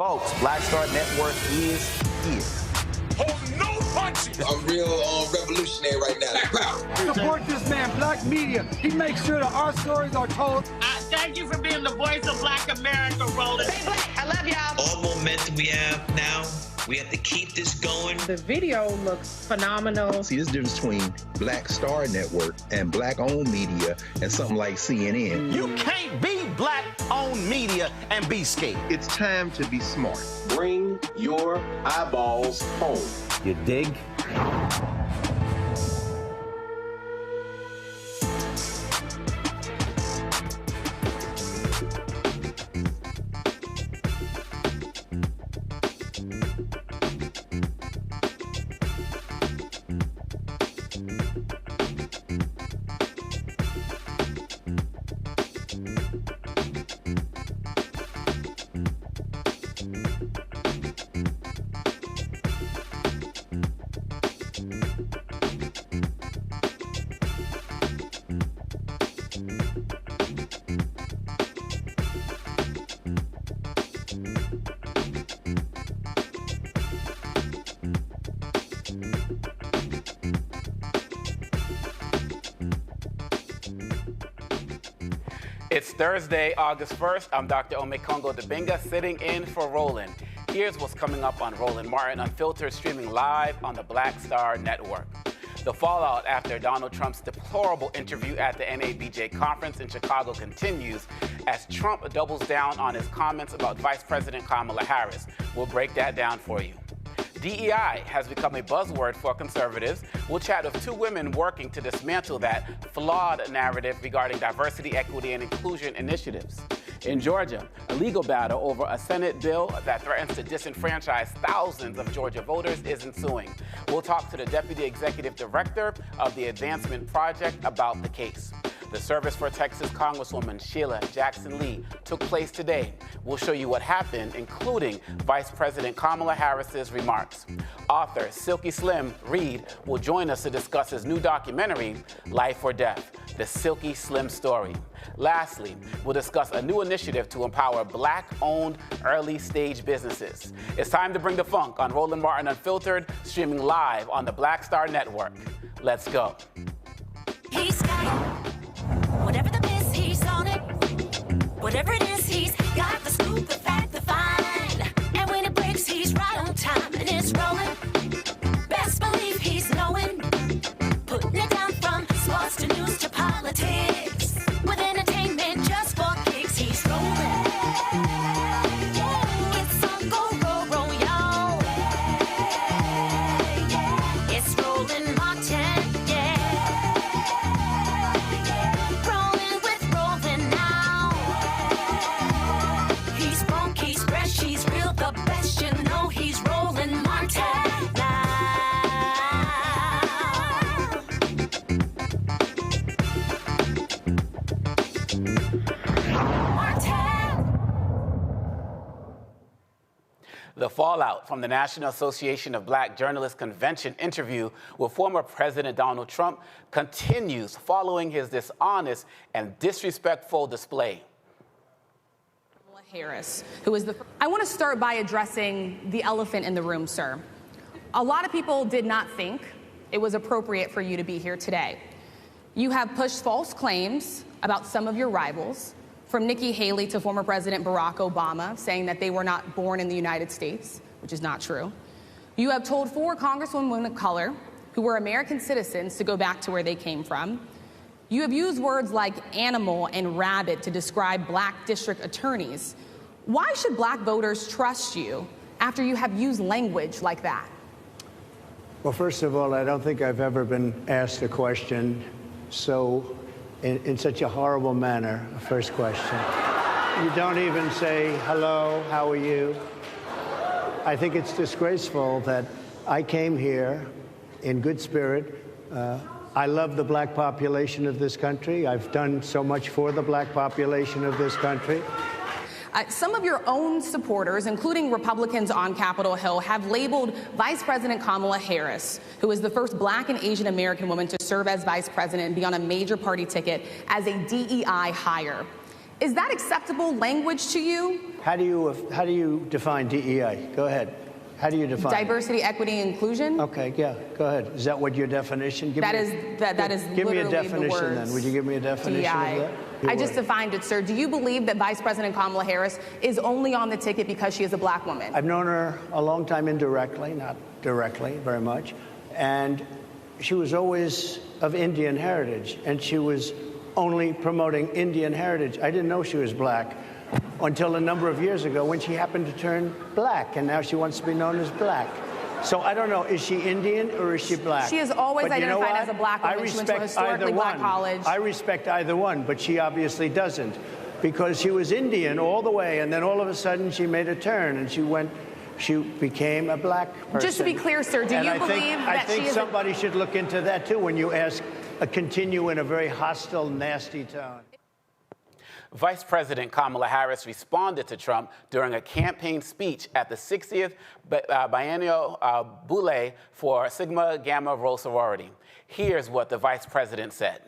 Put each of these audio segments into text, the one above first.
Folks, Black Star Network is here. Hold no punches! I'm real revolutionary right now. Support this man, Black media. He makes sure that our stories are told. Thank you for being the voice of Black America, Roland. Stay black. I love y'all. All momentum we have now, we have to keep this going. The video looks phenomenal. See, there's a difference between Black Star Network and Black-owned media and something like CNN. You can't be Black-owned media and be scared. It's time to be smart. Bring your eyeballs home. You dig? It's Thursday, August 1st. I'm Dr. Omekongo Dibinga, sitting in for Roland. Here's what's coming up on Roland Martin Unfiltered, streaming live on the Black Star Network. The fallout after Donald Trump's deplorable interview at the NABJ conference in Chicago continues as Trump doubles down on his comments about Vice President Kamala Harris. We'll break that down for you. DEI has become a buzzword for conservatives. We'll chat with two women working to dismantle that flawed narrative regarding diversity, equity, and inclusion initiatives. In Georgia, a legal battle over a Senate bill that threatens to disenfranchise thousands of Georgia voters is ensuing. We'll talk to the Deputy Executive Director of the Advancement Project about the case. The service for Texas Congresswoman Sheila Jackson Lee took place today. We'll show you what happened, including Vice President Kamala Harris's remarks. Author Silky Slim Reed will join us to discuss his new documentary, Life or Death, The Silky Slim Story. Lastly, we'll discuss a new initiative to empower Black-owned early-stage businesses. It's time to bring the funk on Roland Martin Unfiltered, streaming live on the Black Star Network. Let's go. He's got it. Whatever the miss, he's on it. Whatever it is, he's got the scoop, the fact, the find. And when it breaks, he's right on time and it's rolling. Best believe he's knowing. Putting it down from sports to news to politics. With entertainment just for kicks, he's rolling. It's on go, roll, roll, y'all. It's Roland Martin, yeah. Rolling with Roland now. He's funky, he's fresh, he's real, the best, you know he's Roland Martin now. The fallout from the National Association of Black Journalists Convention interview with former President Donald Trump continues following his dishonest and disrespectful display. Kamala Harris, who is I want to start by addressing the elephant in the room, sir. A lot of people did not think it was appropriate for you to be here today. You have pushed false claims about some of your rivals, from Nikki Haley to former President Barack Obama, saying that they were not born in the United States, which is not true. You have told 4 congresswomen of color who were American citizens to go back to where they came from. You have used words like animal and rabid to describe black district attorneys. Why should black voters trust you after you have used language like that? Well, first of all, I don't think I've ever been asked a question in such a horrible manner. First question. You don't even say, hello, how are you? I think it's disgraceful that I came here in good spirit. I love the black population of this country. I've done so much for the black population of this country. Some of your own supporters, including Republicans on Capitol Hill, have labeled Vice President Kamala Harris, who is the first black and Asian American woman to serve as vice president and be on a major party ticket, as a DEI hire. Is that acceptable language to you? How do you define DEI? Go ahead. How do you define diversity, equity, inclusion? Okay, yeah, go ahead. Is that what your definition? That is give me a literally definition the words then. Would you give me a definition DEI. of that? I just defined it, sir. Do you believe that Vice President Kamala Harris is only on the ticket because she is a black woman? I've known her a long time indirectly, not directly very much, and she was always of Indian heritage, and she was only promoting Indian heritage. I didn't know she was black until a number of years ago when she happened to turn black, and now she wants to be known as black. So I don't know, is she Indian or is she black? She has always identified as a black woman. She went to a historically black college. I respect either one, but she obviously doesn't, because she was Indian all the way, and then all of a sudden she made a turn and she became a black person. Just to be clear, sir, do you believe that she is... I think somebody should look into that too when you ask, continue in a very hostile, nasty tone. Vice President Kamala Harris responded to Trump during a campaign speech at the 60th Biennial Boule for Sigma Gamma Rho sorority. Here's what the Vice President said.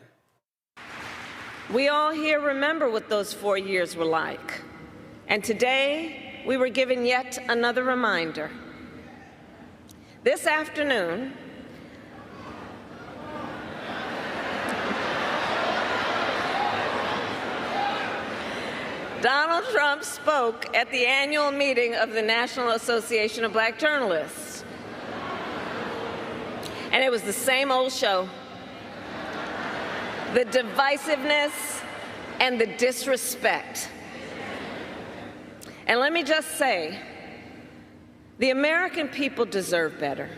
We all here remember what those 4 years were like. And today, we were given yet another reminder. This afternoon, Donald Trump spoke at the annual meeting of the National Association of Black Journalists. And it was the same old show. The divisiveness and the disrespect. And let me just say, the American people deserve better.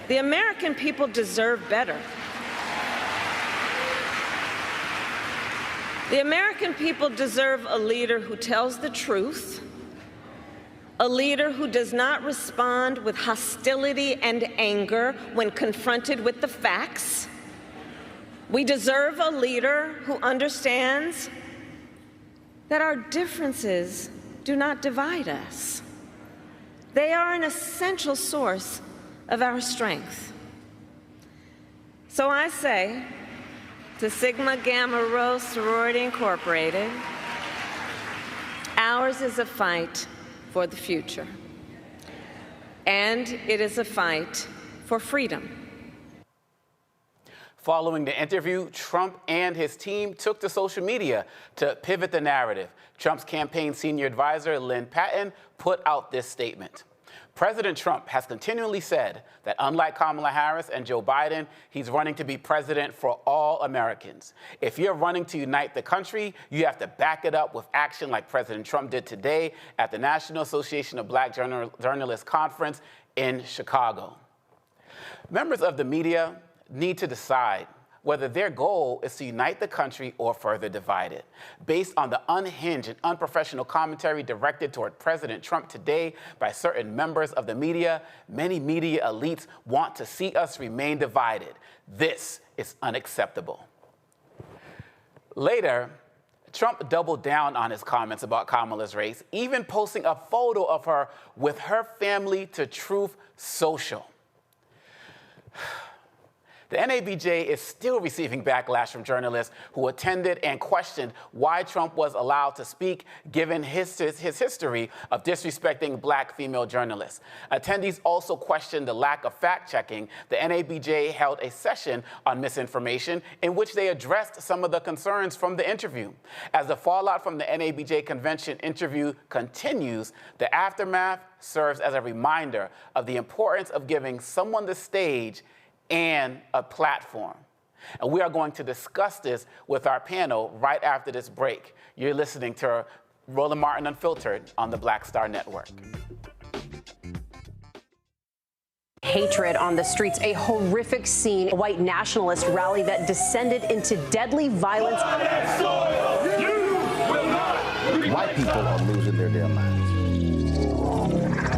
The American people deserve better. The American people deserve a leader who tells the truth, a leader who does not respond with hostility and anger when confronted with the facts. We deserve a leader who understands that our differences do not divide us. They are an essential source of our strength. So I say, to Sigma Gamma Rho Sorority Incorporated, ours is a fight for the future, and it is a fight for freedom. Following the interview, Trump and his team took to social media to pivot the narrative. Trump's campaign senior advisor, Lynn Patton, put out this statement. President Trump has continually said that unlike Kamala Harris and Joe Biden, he's running to be president for all Americans. If you're running to unite the country, you have to back it up with action like President Trump did today at the National Association of Black Journalists Conference in Chicago. Members of the media need to decide whether their goal is to unite the country or further divide it. Based on the unhinged and unprofessional commentary directed toward President Trump today by certain members of the media, many media elites want to see us remain divided. This is unacceptable. Later, Trump doubled down on his comments about Kamala's race, even posting a photo of her with her family to Truth Social. The NABJ is still receiving backlash from journalists who attended and questioned why Trump was allowed to speak, given his history of disrespecting black female journalists. Attendees also questioned the lack of fact-checking. The NABJ held a session on misinformation in which they addressed some of the concerns from the interview. As the fallout from the NABJ convention interview continues, the aftermath serves as a reminder of the importance of giving someone the stage and a platform. And we are going to discuss this with our panel right after this break. You're listening to Roland Martin Unfiltered on the Black Star Network. Hatred on the streets, a horrific scene, a white nationalist rally that descended into deadly violence. White people are losing their damn minds.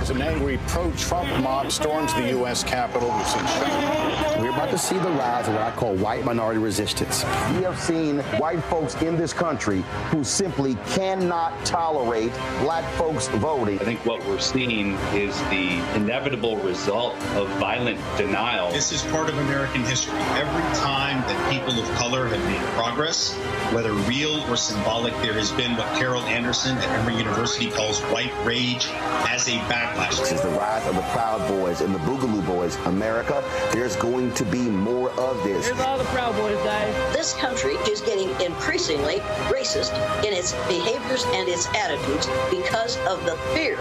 As an angry pro-Trump mob storms the U.S. Capitol, we've seen shooting. We're about to see the rise of what I call white minority resistance. We have seen white folks in this country who simply cannot tolerate black folks voting. I think what we're seeing is the inevitable result of violent denial. This is part of American history. Every time that people of color have made progress, whether real or symbolic, there has been what Carol Anderson at Emory University calls white rage as a backlash. This is the rise of the Proud Boys and the Boogaloo Boys. America, there's going to be more of this. Here's all the Proud Boys, guys. This country is getting increasingly racist in its behaviors and its attitudes because of the fear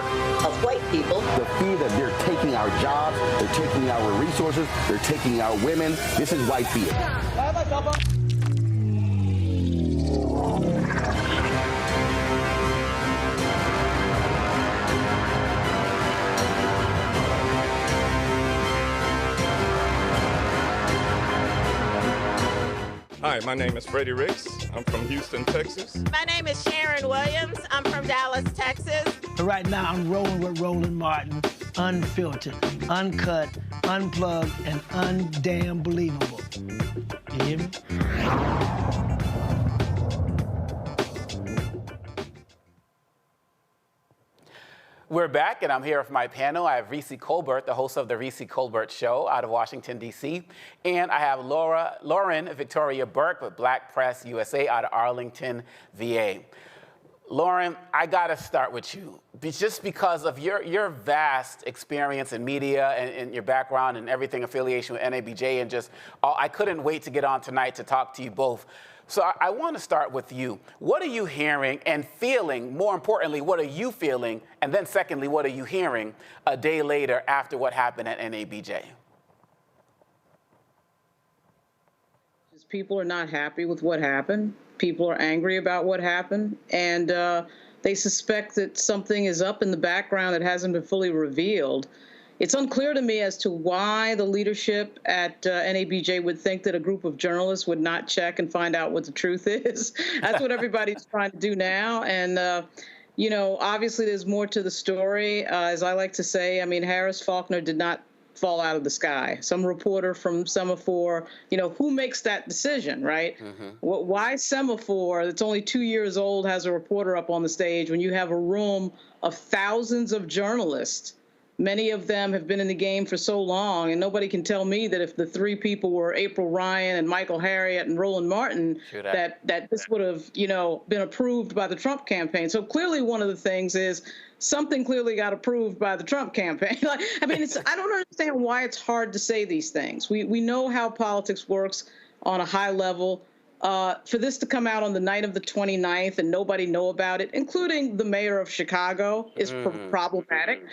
of white people. The fear that they're taking our jobs, they're taking our resources, they're taking our women. This is white fear. Hi, my name is Freddie Ricks. I'm from Houston, Texas. My name is Sharon Williams. I'm from Dallas, Texas. Right now, I'm rolling with Roland Martin, unfiltered, uncut, unplugged, and undamn believable. You hear me? We're back, and I'm here with my panel. I have Reese Colbert, the host of the Reese Colbert Show out of Washington, D.C., and I have Lauren Victoria Burke with Black Press USA out of Arlington, VA. Lauren, I got to start with you, just because of your vast experience in media and your background and everything affiliation with NABJ, and just I couldn't wait to get on tonight to talk to you both. So I want to start with you. What are you hearing and feeling? More importantly, what are you feeling? And then secondly, what are you hearing a day later after what happened at NABJ? People are not happy with what happened. People are angry about what happened. And they suspect that something is up in the background that hasn't been fully revealed. It's unclear to me as to why the leadership at NABJ would think that a group of journalists would not check and find out what the truth is. That's what everybody's trying to do now. And, you know, obviously there's more to the story. As I like to say, I mean, Harris Faulkner did not fall out of the sky. Some reporter from Semaphore, you know, who makes that decision, right? Why Semaphore, that's only 2 years old, has a reporter up on the stage when you have a room of thousands of journalists? Many of them have been in the game for so long, and nobody can tell me that if the three people were April Ryan and Michael Harriot and Roland Martin, that this would have, you know, been approved by the Trump campaign. So clearly one of the things is something clearly got approved by the Trump campaign. Like, I mean, I don't understand why it's hard to say these things. We know how politics works on a high level. For this to come out on the night of the 29th and nobody know about it, including the mayor of Chicago, is problematic.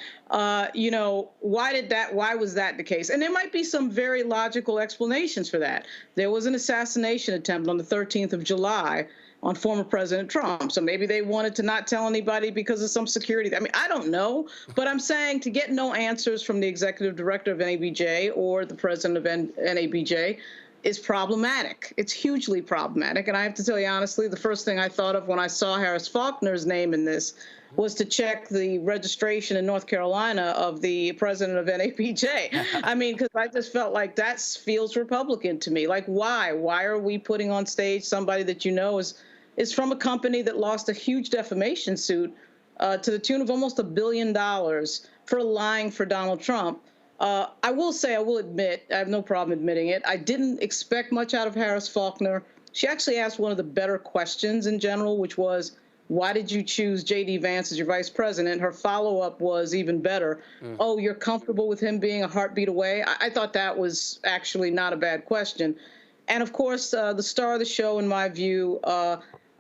You know, why was that the case? And there might be some very logical explanations for that. There was an assassination attempt on the 13th of July on former President Trump. So maybe they wanted to not tell anybody because of some security. I mean, I don't know, but I'm saying to get no answers from the executive director of NABJ or the president of NABJ is problematic. It's hugely problematic. And I have to tell you honestly, the first thing I thought of when I saw Harris Faulkner's name in this was to check the registration in North Carolina of the president of NABJ. I mean, because I just felt like that feels Republican to me. Like, why? Why are we putting on stage somebody that you know is from a company that lost a huge defamation suit to the tune of almost $1 billion for lying for Donald Trump? I will admit, I have no problem admitting it, I didn't expect much out of Harris Faulkner. She actually asked one of the better questions in general, which was, why did you choose J.D. Vance as your vice president? Her follow-up was even better. Oh, you're comfortable with him being a heartbeat away? I thought that was actually not a bad question. And, of course, the star of the show, in my view,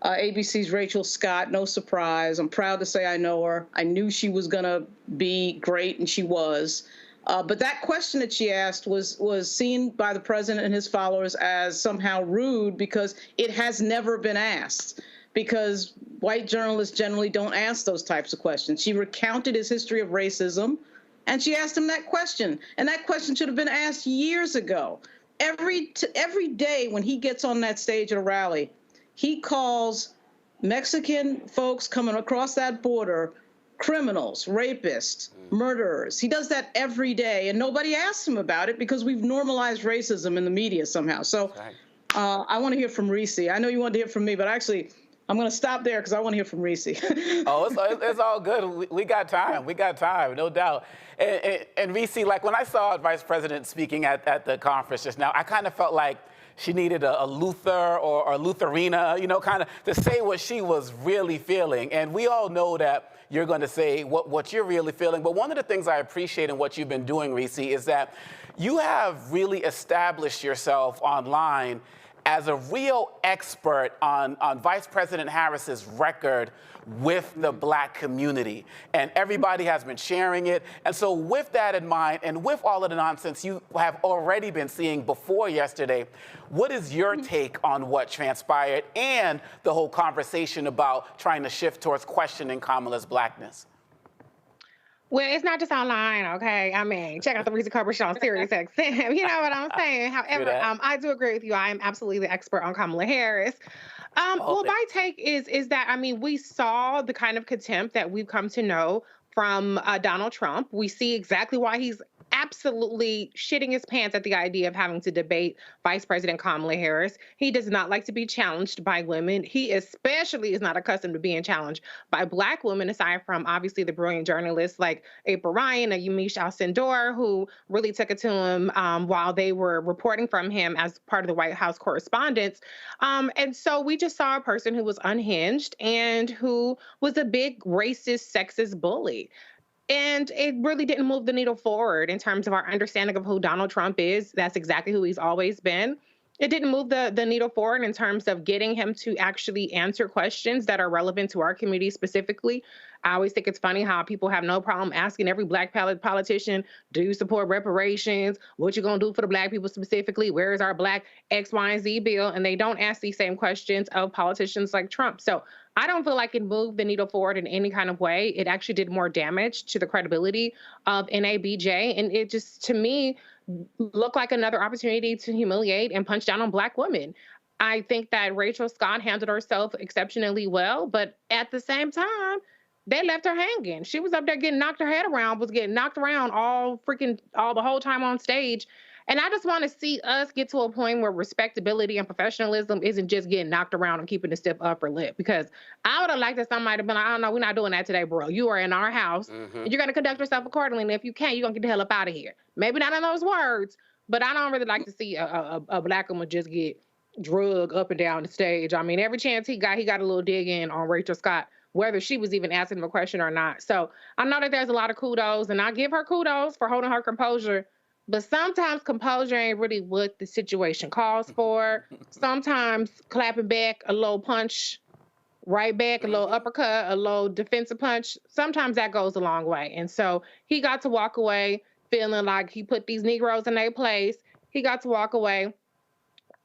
ABC's Rachel Scott, no surprise. I'm proud to say I know her. I knew she was going to be great, and she was. But that question that she asked was seen by the president and his followers as somehow rude because it has never been asked, because white journalists generally don't ask those types of questions. She recounted his history of racism, and she asked him that question. And that question should have been asked years ago. Every day when he gets on that stage at a rally, he calls Mexican folks coming across that border criminals, rapists, murderers. He does that every day, and nobody asks him about it because we've normalized racism in the media somehow. So I want to hear from Reese. I know you want to hear from me, but actually, I'm going to stop there because I want to hear from Reese. It's all good. We got time. We got time, no doubt. And Reese, like when I saw Vice President speaking at the conference just now, I kind of felt like she needed a Luther or a Lutherina, you know, kind of to say what she was really feeling. And we all know that you're going to say what you're really feeling. But one of the things I appreciate in what you've been doing, Reese, is that you have really established yourself online as a real expert on Vice President Harris's record with the Black community. And everybody has been sharing it. And so with that in mind, and with all of the nonsense you have already been seeing before yesterday, what is your take on what transpired and the whole conversation about trying to shift towards questioning Kamala's Blackness? Well, it's not just online, okay? I mean, check out the Reese Cover Show on Sirius XM. You know what I'm saying? However, I do agree with you. I am absolutely the expert on Kamala Harris. Well, my take is that, I mean, we saw the kind of contempt that we've come to know from Donald Trump. We see exactly why he's absolutely shitting his pants at the idea of having to debate Vice President Kamala Harris. He does not like to be challenged by women. He especially is not accustomed to being challenged by Black women, aside from obviously the brilliant journalists like April Ryan and Yamiche Alcindor, who really took it to him while they were reporting from him as part of the White House correspondence. And so we just saw a person who was unhinged and who was a big racist, sexist bully. And it really didn't move the needle forward in terms of our understanding of who Donald Trump is. That's exactly who he's always been. It didn't move the needle forward in terms of getting him to actually answer questions that are relevant to our community specifically. I always think it's funny how people have no problem asking every Black politician, do you support reparations? What you gonna do for the Black people specifically? Where is our Black X, Y, and Z bill? And they don't ask these same questions of politicians like Trump. So I don't feel like it moved the needle forward in any kind of way. It actually did more damage to the credibility of NABJ. And it just, to me, looked like another opportunity to humiliate and punch down on Black women. I think that Rachel Scott handled herself exceptionally well, but at the same time, they left her hanging. She was up there getting knocked her head around, was getting knocked around all the whole time on stage. And I just want to see us get to a point where respectability and professionalism isn't just getting knocked around and keeping the stiff upper lip. Because I would have liked that somebody been like, I don't know, we're not doing that today, bro. You are in our house, and you're going to conduct yourself accordingly. And if you can't, you're going to get the hell up out of here. Maybe not in those words, but I don't really like to see a Black woman just get drugged up and down the stage. I mean, every chance he got a little dig in on Rachel Scott, whether she was even asking him a question or not. So I know that there's a lot of kudos, and I give her kudos for holding her composure. But sometimes composure ain't really what the situation calls for. Sometimes clapping back a little punch, right back, a little uppercut, a little defensive punch, sometimes that goes a long way. And so he got to walk away feeling like he put these Negroes in their place. He got to walk away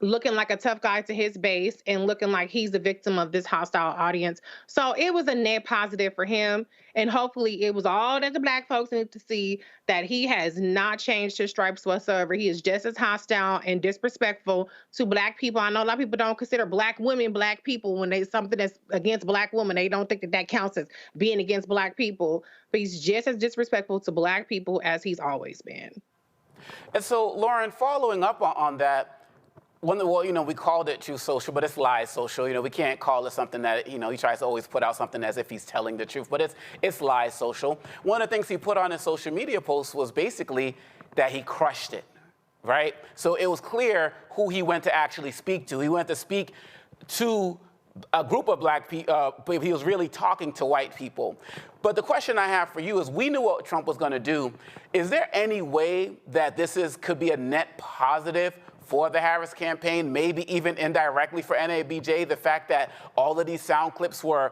looking like a tough guy to his base and looking like he's the victim of this hostile audience. So it was a net positive for him. And hopefully it was all that the Black folks need to see, that he has not changed his stripes whatsoever. He is just as hostile and disrespectful to Black people. I know a lot of people don't consider Black women Black people when they something that's against Black women. They don't think that counts as being against Black people. But he's just as disrespectful to Black people as he's always been. And so, Lauren, following up on that, we called it True Social, but it's Lies Social. We can't call it something that, he tries to always put out something as if he's telling the truth, but it's Lies Social. One of the things he put on his social media posts was basically that he crushed it, right? So it was clear who he went to actually speak to. He went to speak to a group of Black people, but he was really talking to white people. But the question I have for you is, we knew what Trump was going to do. Is there any way that could be a net positive for the Harris campaign, maybe even indirectly for NABJ, the fact that all of these sound clips were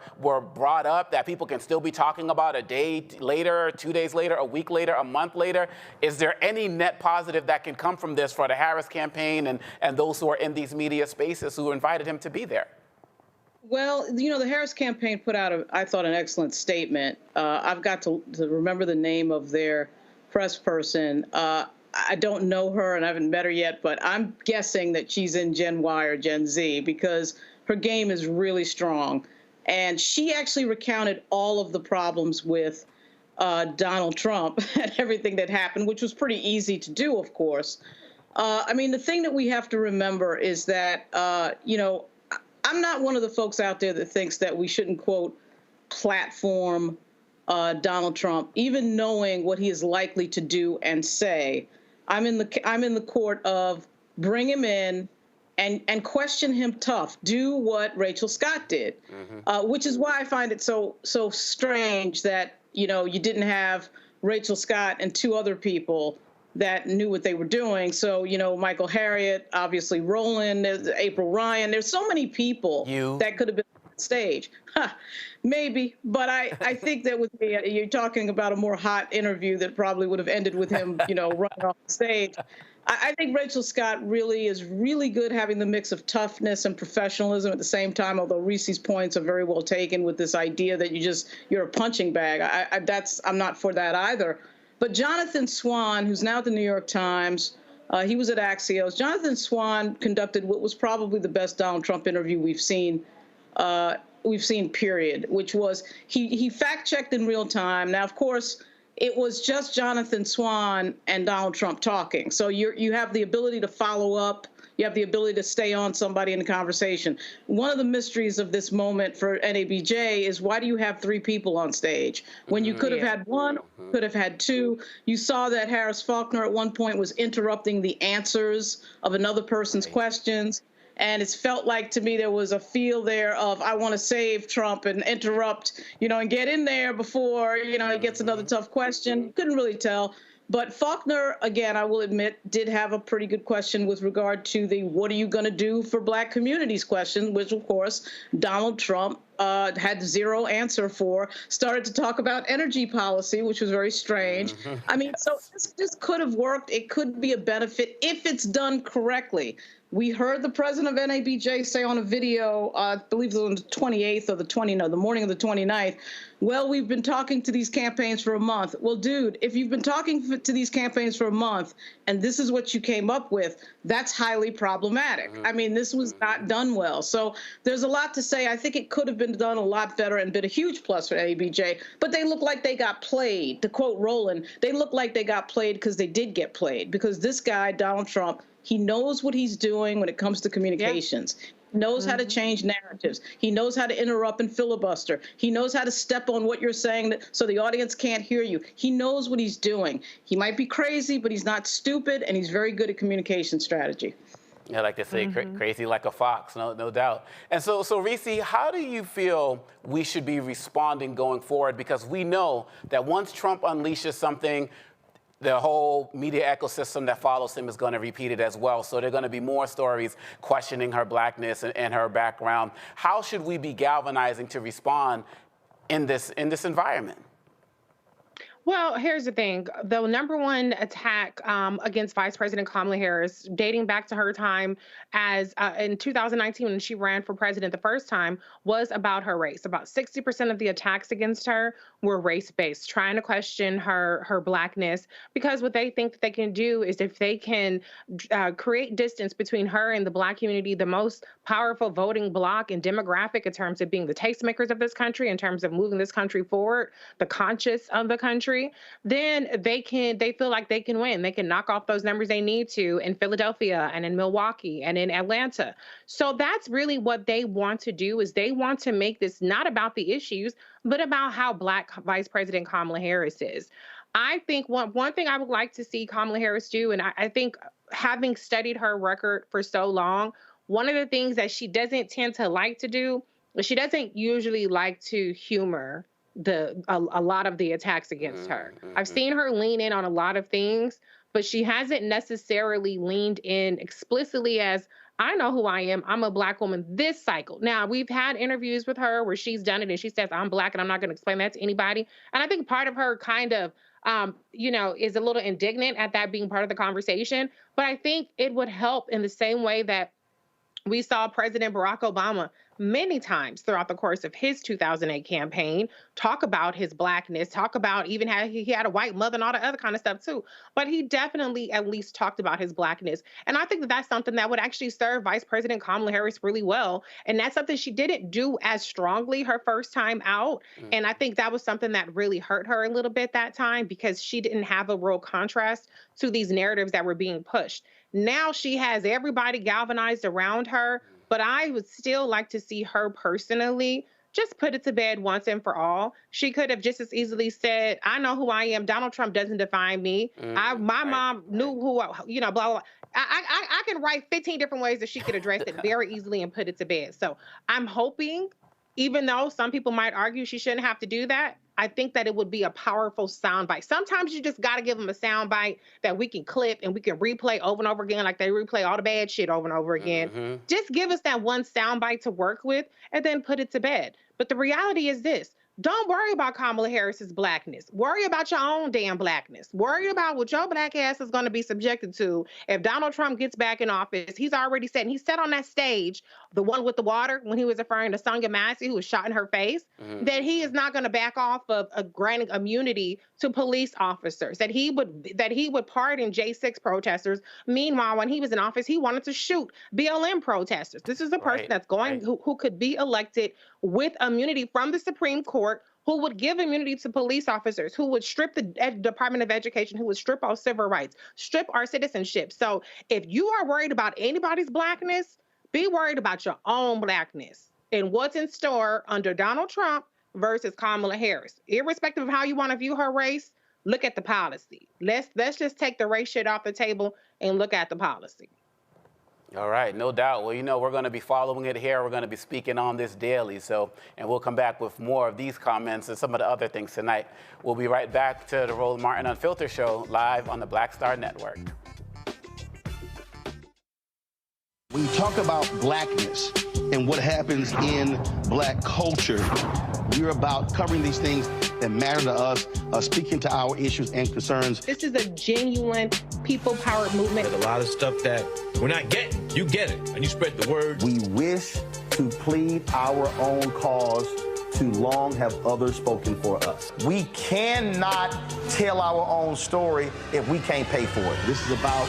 brought up, that people can still be talking about a day later, 2 days later, a week later, a month later? Is there any net positive that can come from this for the Harris campaign and those who are in these media spaces who invited him to be there? Well, the Harris campaign put out, I thought, an excellent statement. I've got to remember the name of their press person. I don't know her and I haven't met her yet, but I'm guessing that she's in Gen Y or Gen Z because her game is really strong. And she actually recounted all of the problems with Donald Trump and everything that happened, which was pretty easy to do, of course. I mean, the thing that we have to remember is that, you know, I'm not one of the folks out there that thinks that we shouldn't, quote, platform Donald Trump, even knowing what he is likely to do and say. I'm in the court of bring him in and question him tough. Do what Rachel Scott did, which is why I find it so strange that, you know, you didn't have Rachel Scott and two other people that knew what they were doing. So, you know, Michael Harriot, obviously Roland, April Ryan. There's so many people that could have been on stage. Maybe, but I think that with me, you're talking about a more hot interview that probably would have ended with him, you know, running off the stage. I think Rachel Scott really is really good having the mix of toughness and professionalism at the same time, although Reese's points are very well taken with this idea that you're a punching bag. I'm not for that either. But Jonathan Swan, who's now at the New York Times, he was at Axios. Jonathan Swan conducted what was probably the best Donald Trump interview we've seen, period, which was he fact-checked in real time. Now, of course, it was just Jonathan Swan and Donald Trump talking. So you have the ability to follow up. You have the ability to stay on somebody in the conversation. One of the mysteries of this moment for NABJ is why do you have three people on stage when you could have had one, could have had two? You saw that Harris Faulkner at one point was interrupting the answers of another person's questions. And it's felt like to me there was a feel there of I want to save Trump and interrupt, you know, and get in there before, you know, he gets another tough question. Couldn't really tell. But Faulkner, again, I will admit, did have a pretty good question with regard to the what are you going to do for black communities question, which, of course, Donald Trump had zero answer for. Started to talk about energy policy, which was very strange. I mean, so this could have worked. It could be a benefit if it's done correctly. We heard the president of NABJ say on a video, I believe it was on the 28th or the morning of the 29th, well, we've been talking to these campaigns for a month. Well, dude, if you've been talking to these campaigns for a month and this is what you came up with, that's highly problematic. I mean, this was not done well. So there's a lot to say. I think it could have been done a lot better and been a huge plus for NABJ, but they look like they got played. To quote Roland, they look like they got played because they did get played, because this guy, Donald Trump, he knows what he's doing when it comes to communications. He knows how to change narratives. He knows how to interrupt and filibuster. He knows how to step on what you're saying so the audience can't hear you. He knows what he's doing. He might be crazy, but he's not stupid, and he's very good at communication strategy. I like to say crazy like a fox, no doubt. And so Reese, how do you feel we should be responding going forward? Because we know that once Trump unleashes something, the whole media ecosystem that follows him is going to repeat it as well. So there are going to be more stories questioning her blackness and her background. How should we be galvanizing to respond in this environment? Well, here's the thing. The number one attack against Vice President Kamala Harris, dating back to her time as in 2019 when she ran for president the first time, was about her race. About 60% of the attacks against her were race-based, trying to question her blackness, because what they think that they can do is if they can create distance between her and the black community, the most powerful voting bloc and demographic in terms of being the tastemakers of this country, in terms of moving this country forward, the conscious of the country, then they feel like they can win. They can knock off those numbers they need to in Philadelphia and in Milwaukee and in Atlanta. So that's really what they want to do, is they want to make this not about the issues, but about how black Vice President Kamala Harris is. I think one thing I would like to see Kamala Harris do, and I think having studied her record for so long, one of the things that she doesn't tend to like to do is she doesn't usually like to humor a lot of the attacks against her. I've seen her lean in on a lot of things, but she hasn't necessarily leaned in explicitly as, I know who I am. I'm a black woman this cycle. Now, we've had interviews with her where she's done it and she says, I'm black and I'm not going to explain that to anybody. And I think part of her kind of, is a little indignant at that being part of the conversation. But I think it would help in the same way that we saw President Barack Obama many times throughout the course of his 2008 campaign, talk about his Blackness, talk about even how he had a white mother and all the other kind of stuff too. But he definitely at least talked about his Blackness. And I think that that's something that would actually serve Vice President Kamala Harris really well. And that's something she didn't do as strongly her first time out. And I think that was something that really hurt her a little bit that time, because she didn't have a real contrast to these narratives that were being pushed. Now she has everybody galvanized around her, but I would still like to see her personally just put it to bed once and for all. She could have just as easily said, I know who I am. Donald Trump doesn't define me. My mom knew who, blah, blah, blah. I can write 15 different ways that she could address it very easily and put it to bed. So I'm hoping, even though some people might argue she shouldn't have to do that, I think that it would be a powerful soundbite. Sometimes you just got to give them a soundbite that we can clip and we can replay over and over again, like they replay all the bad shit over and over again. Just give us that one soundbite to work with and then put it to bed. But the reality is this. Don't worry about Kamala Harris's Blackness. Worry about your own damn Blackness. Worry about what your Black ass is going to be subjected to if Donald Trump gets back in office. He's already said, and he said on that stage, the one with the water, when he was referring to Sonia Massey, who was shot in her face, that he is not going to back off of granting immunity to police officers, that he would pardon J6 protesters. Meanwhile, when he was in office, he wanted to shoot BLM protesters. This is a person that's going, who could be elected with immunity from the Supreme Court, who would give immunity to police officers, who would strip the Department of Education, who would strip our civil rights, strip our citizenship. So if you are worried about anybody's Blackness, be worried about your own Blackness and what's in store under Donald Trump versus Kamala Harris. Irrespective of how you want to view her race, look at the policy. Let's just take the race shit off the table and look at the policy. All right, no doubt. Well, we're going to be following it here. We're going to be speaking on this daily. And we'll come back with more of these comments and some of the other things tonight. We'll be right back to the Roland Martin Unfiltered Show live on the Black Star Network. When you talk about Blackness and what happens in Black culture, we're about covering these things that matter to us, speaking to our issues and concerns. This is a genuine people-powered movement. There's a lot of stuff that we're not getting. You get it, and you spread the word. We wish to plead our own cause. Too long have others spoken for us. We cannot tell our own story if we can't pay for it. This is about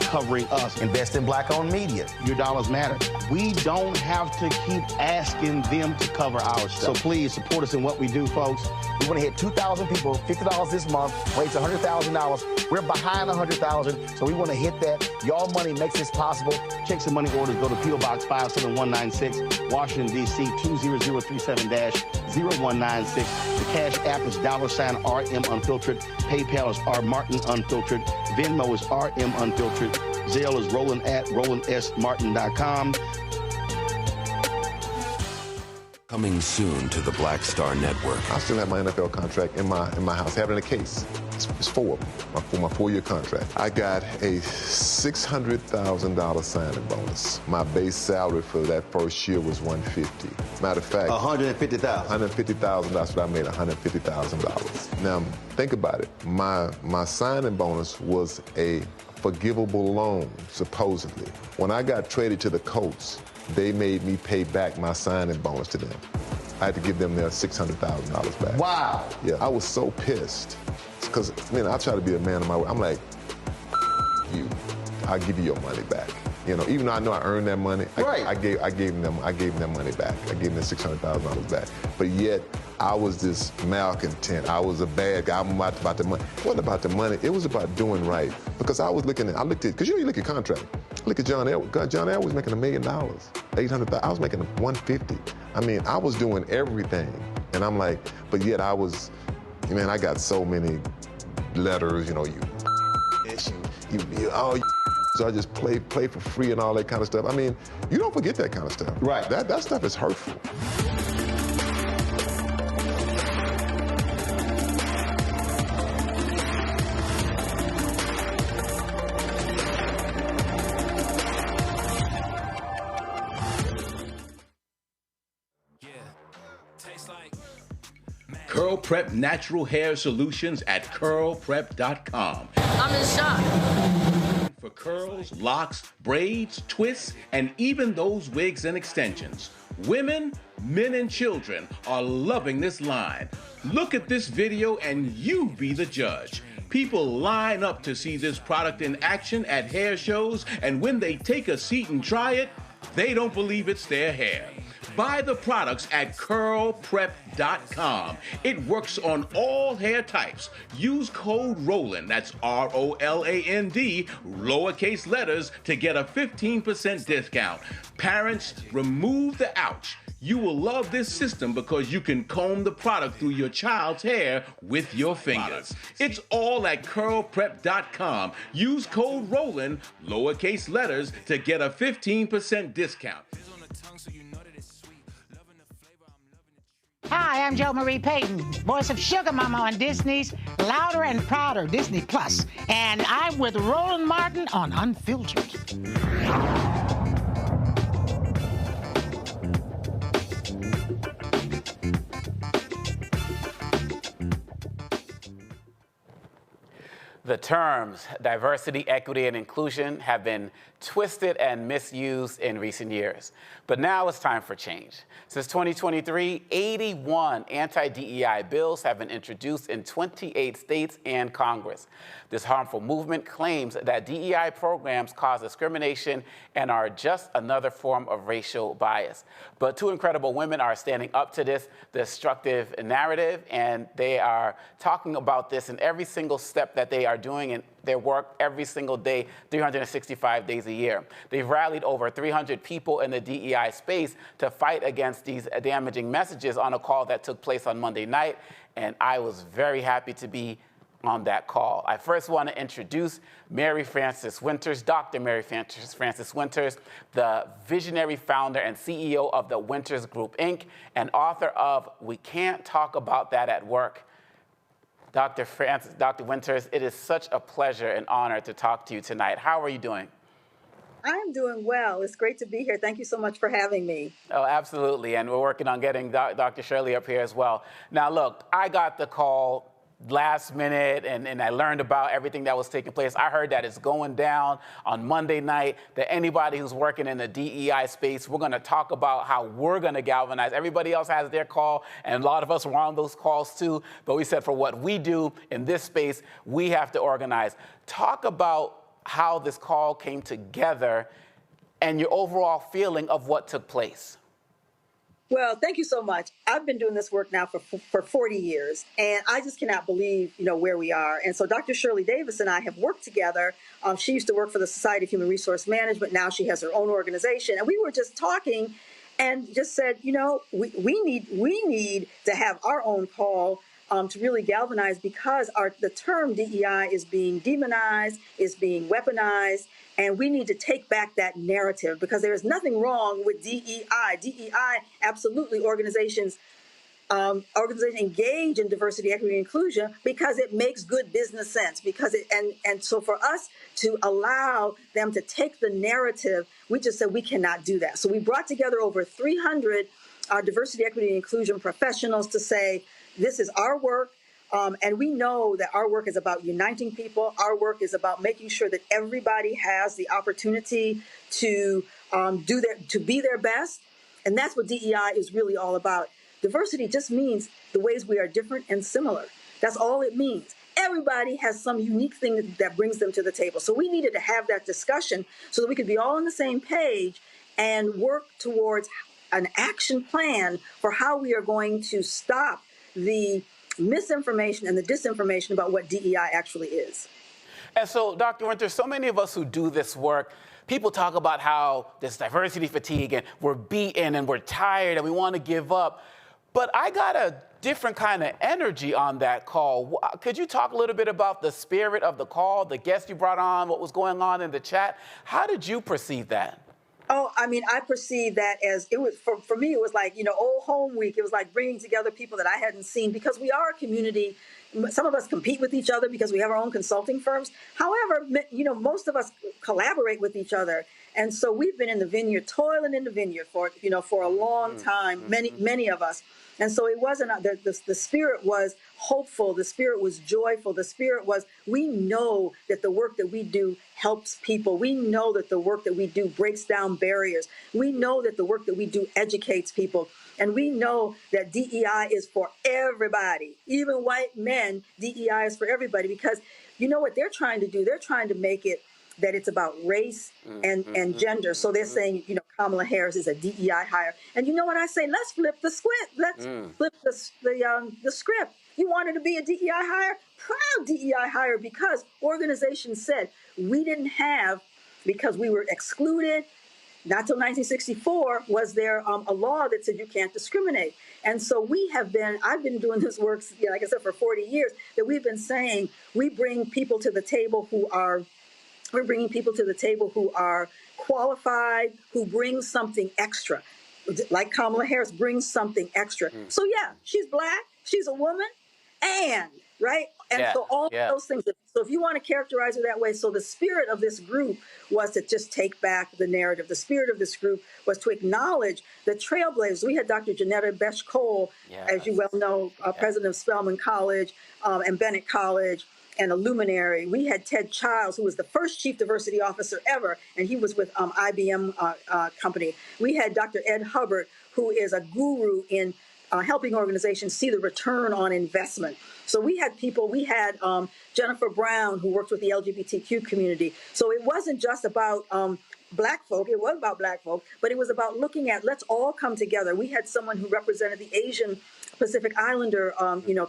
covering us. Invest in Black-owned media. Your dollars matter. We don't have to keep asking them to cover our stuff. So please support us in what we do, folks. We want to hit 2,000 people, $50 this month, raise $100,000. We're behind $100,000, so we want to hit that. Y'all money makes this possible. Checks and money orders go to P.O. Box 57196, Washington, D.C. 20037-0196. The Cash App is $RM Unfiltered. PayPal is R Martin Unfiltered. Venmo is RM Unfiltered. Zelle is Roland at RolandSMartin.com. Coming soon to the Black Star Network. I still have my NFL contract in my house, having a case. It's 4 of them, for my 4-year contract. I got a $600,000 signing bonus. My base salary for that first year was $150,000. Matter of fact, $150,000. $150,000. That's what I made, $150,000. Now think about it. My signing bonus was a forgivable loan, supposedly. When I got traded to the Colts, they made me pay back my signing bonus to them. I had to give them their $600,000 back. Wow. Yeah, I was so pissed. Because, I try to be a man of my word. I'm like, you, I'll give you your money back. Even though I know I earned that money, I gave them their money back. I gave them their $600,000 back. But yet, I was this malcontent. I was a bad guy. I'm about the money. It wasn't about the money. It was about doing right. Because I looked at, because you look at contract. Look at John Elway. John Elway was making $1 million, $800,000. I was making $150,000. I was doing everything. And I'm like, but yet I was, I got so many letters, so I just play for free and all that kind of stuff. You don't forget that kind of stuff. Right. That stuff is hurtful. Curl Prep Natural Hair Solutions at curlprep.com. I'm in shock. For curls, locks, braids, twists, and even those wigs and extensions. Women, men, and children are loving this line. Look at this video and you be the judge. People line up to see this product in action at hair shows, and when they take a seat and try it, they don't believe it's their hair. Buy the products at curlprep.com. It works on all hair types. Use code ROLAND, that's ROLAND, lowercase letters, to get a 15% discount. Parents, remove the ouch. You will love this system because you can comb the product through your child's hair with your fingers. It's all at curlprep.com. Use code ROLAND, lowercase letters, to get a 15% discount. Hi, I'm Jo Marie Payton, voice of Sugar Mama on Disney's Louder and Prouder Disney Plus, and I'm with Roland Martin on Unfiltered. The terms diversity, equity, and inclusion have been twisted and misused in recent years. But now it's time for change. Since 2023, 81 anti-DEI bills have been introduced in 28 states and Congress. This harmful movement claims that DEI programs cause discrimination and are just another form of racial bias. But two incredible women are standing up to this destructive narrative, and they are talking about this in every single step that they are doing in their work every single day, 365 days a year. They've rallied over 300 people in the DEI space to fight against these damaging messages on a call that took place on Monday night, and I was very happy to be on that call. I first want to introduce Mary Frances Winters, Dr. Mary Frances Winters, the visionary founder and CEO of the Winters Group, Inc., and author of We Can't Talk About That at Work. Dr. Winters, it is such a pleasure and honor to talk to you tonight. How are you doing? I'm doing well. It's great to be here. Thank you so much for having me. Oh, absolutely. And we're working on getting Dr. Shirley up here as well. Now, look, I got the call last minute, and I learned about everything that was taking place. I heard that it's going down on Monday night, that anybody who's working in the DEI space, we're going to talk about how we're going to galvanize. Everybody else has their call, and a lot of us were on those calls too, but we said for what we do in this space, we have to organize. Talk about how this call came together and your overall feeling of what took place. Well, thank you so much. I've been doing this work now for 40 years, and I just cannot believe, where we are. And so Dr. Shirley Davis and I have worked together. She used to work for the Society of Human Resource Management. Now she has her own organization. And we were just talking and just said, we need to have our own call to really galvanize, because the term DEI is being demonized, is being weaponized, and we need to take back that narrative, because there is nothing wrong with DEI. DEI, absolutely, organizations engage in diversity, equity, and inclusion because it makes good business sense. And so for us to allow them to take the narrative, we just said we cannot do that. So we brought together over 300 diversity, equity, and inclusion professionals to say, this is our work. And we know that our work is about uniting people. Our work is about making sure that everybody has the opportunity to be their best. And that's what DEI is really all about. Diversity just means the ways we are different and similar. That's all it means. Everybody has some unique thing that brings them to the table. So we needed to have that discussion so that we could be all on the same page and work towards an action plan for how we are going to stop the misinformation and the disinformation about what DEI actually is. And so, Dr. Winters, so many of us who do this work, people talk about how there's diversity fatigue and we're beaten and we're tired and we want to give up. But I got a different kind of energy on that call. Could you talk a little bit about the spirit of the call, the guests you brought on, what was going on in the chat? How did you perceive that? Oh, I mean, I perceive that as it was for me. It was like, old home week. It was like bringing together people that I hadn't seen, because we are a community. Some of us compete with each other because we have our own consulting firms. However, most of us collaborate with each other. And so we've been in the vineyard, toiling in the vineyard for a long time, many of us. And so it wasn't, the spirit was hopeful, the spirit was joyful, the spirit was, we know that the work that we do helps people. We know that the work that we do breaks down barriers. We know that the work that we do educates people. And we know that DEI is for everybody, even white men. DEI is for everybody, because you know what they're trying to do? They're trying to make it that it's about race and gender. So they're saying, you know, Kamala Harris is a DEI hire. And you know what I say? Let's flip the script. Let's flip the script. You wanted to be a DEI hire? Proud DEI hire, because organizations said we didn't have, because we were excluded. Not till 1964 was there a law that said you can't discriminate. And so I've been doing this work, you know, like I said, for 40 years, that we've been saying we bring people to the table we're bringing people to the table who are qualified, who bring something extra. Like Kamala Harris brings something extra. So yeah, she's Black, she's a woman, and right? And so all those things. So if you want to characterize it that way, so the spirit of this group was to just take back the narrative. The spirit of this group was to acknowledge the trailblazers. We had Dr. Janetta Besh-Cole, as you well know, president of Spelman College and Bennett College, and a luminary. We had Ted Childs, who was the first chief diversity officer ever, and he was with IBM company. We had Dr. Ed Hubbard, who is a guru in helping organizations see the return on investment. So we had people, we had Jennifer Brown, who works with the LGBTQ community. So it wasn't just about Black folk, it was about Black folk, but it was about looking at, let's all come together. We had someone who represented the Asian Pacific Islander,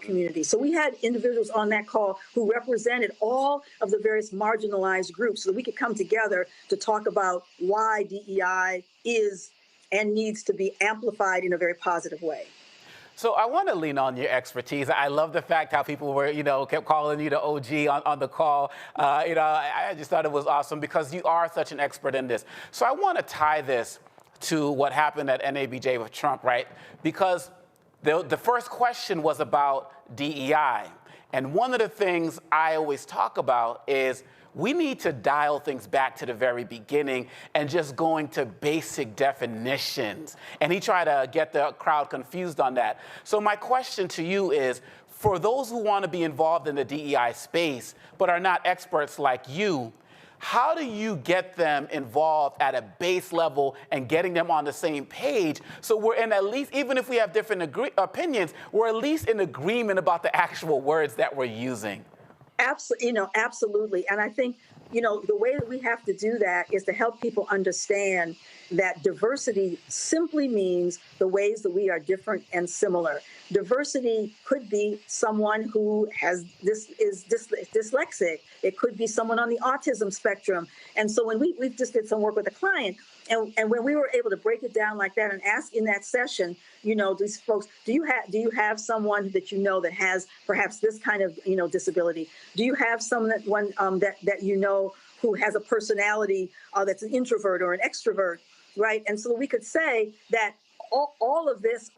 community. So we had individuals on that call who represented all of the various marginalized groups, so that we could come together to talk about why DEI is and needs to be amplified in a very positive way. So I want to lean on your expertise. I love the fact how people were, kept calling you the OG on the call. I just thought it was awesome because you are such an expert in this. So I want to tie this to what happened at NABJ with Trump, right? Because the first question was about DEI. And one of the things I always talk about is we need to dial things back to the very beginning and just going to basic definitions. And he tried to get the crowd confused on that. So my question to you is, for those who want to be involved in the DEI space but are not experts like you, how do you get them involved at a base level and getting them on the same page so we're in at least, even if we have different opinions, we're at least in agreement about the actual words that we're using? Absolutely. And I think, the way that we have to do that is to help people understand that diversity simply means the ways that we are different and similar. Diversity could be someone who is dyslexic. It could be someone on the autism spectrum. And so when we just did some work with a client, and when we were able to break it down like that and ask in that session, these folks, do you have someone that that has perhaps this kind of disability? Do you have someone that who has a personality that's an introvert or an extrovert, right? And so we could say that all of this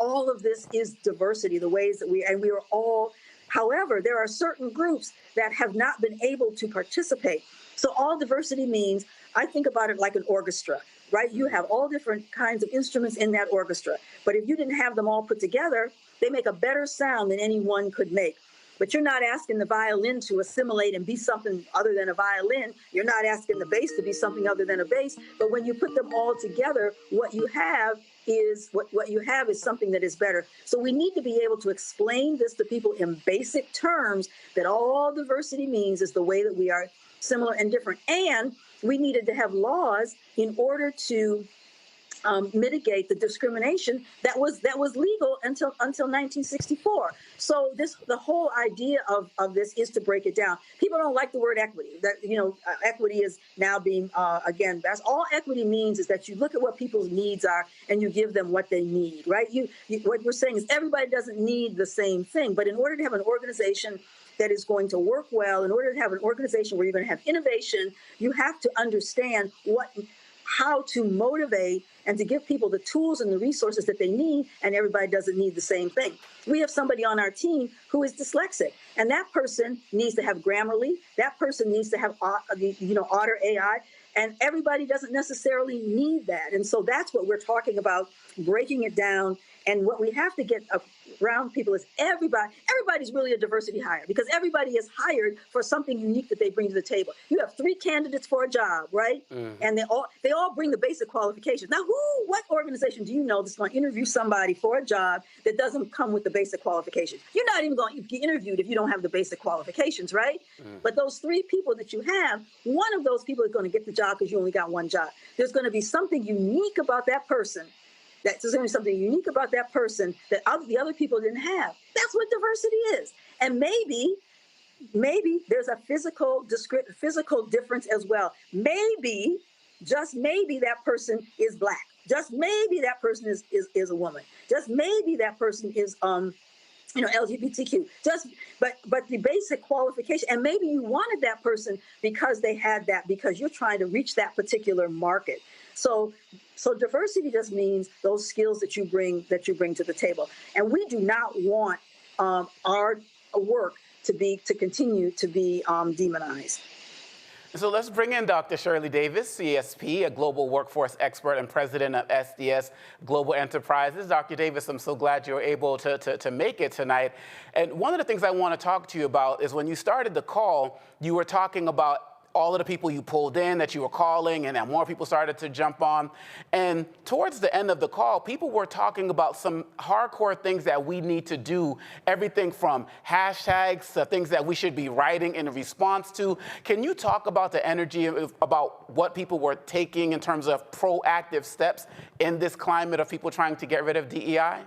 is diversity, the ways that we are all. However, there are certain groups that have not been able to participate. So all diversity means, I think about it like an orchestra, right? You have all different kinds of instruments in that orchestra. But if you didn't have them all put together, they make a better sound than anyone could make. But you're not asking the violin to assimilate and be something other than a violin. You're not asking the bass to be something other than a bass. But when you put them all together, what you have is something that is better. So we need to be able to explain this to people in basic terms, that all diversity means is the way that we are similar and different. And we needed to have laws in order to mitigate the discrimination that was legal until 1964. So the whole idea of this is to break it down. People don't like the word equity. That equity is now being again. That's all equity means, is that you look at what people's needs are and you give them what they need. Right? What we're saying is everybody doesn't need the same thing, but in order to have an organization that is going to work well, in order to have an organization where you're going to have innovation, you have to understand how to motivate and to give people the tools and the resources that they need, and everybody doesn't need the same thing. We have somebody on our team who is dyslexic, and that person needs to have Grammarly, that person needs to have Otter AI, and everybody doesn't necessarily need that. And so that's what we're talking about, breaking it down And what we have to get around people is everybody's really a diversity hire, because everybody is hired for something unique that they bring to the table. You have 3 candidates for a job, right? And they all bring the basic qualifications. Now, what organization do you know that's going to interview somebody for a job that doesn't come with the basic qualifications? You're not even going to get interviewed if you don't have the basic qualifications, right? But those 3 people that you have, one of those people is going to get the job because you only got one job. There's going to be something unique about that person. There's going to be something unique about that person that the other people didn't have. That's what diversity is. And maybe there's a physical difference as well. Maybe, just maybe, that person is Black. Just maybe that person is a woman. Just maybe that person is LGBTQ. But the basic qualification, and maybe you wanted that person because they had that, because you're trying to reach that particular market. So diversity just means those skills that you bring to the table. And we do not want our work to continue to be demonized. So let's bring in Dr. Shirley Davis, CSP, a global workforce expert and president of SDS Global Enterprises. Dr. Davis, I'm so glad you're able to make it tonight. And one of the things I want to talk to you about is when you started the call, you were talking about all of the people you pulled in that you were calling, and then more people started to jump on. And towards the end of the call, people were talking about some hardcore things that we need to do, everything from hashtags to things that we should be writing in response to. Can you talk about the energy about what people were taking in terms of proactive steps in this climate of people trying to get rid of DEI?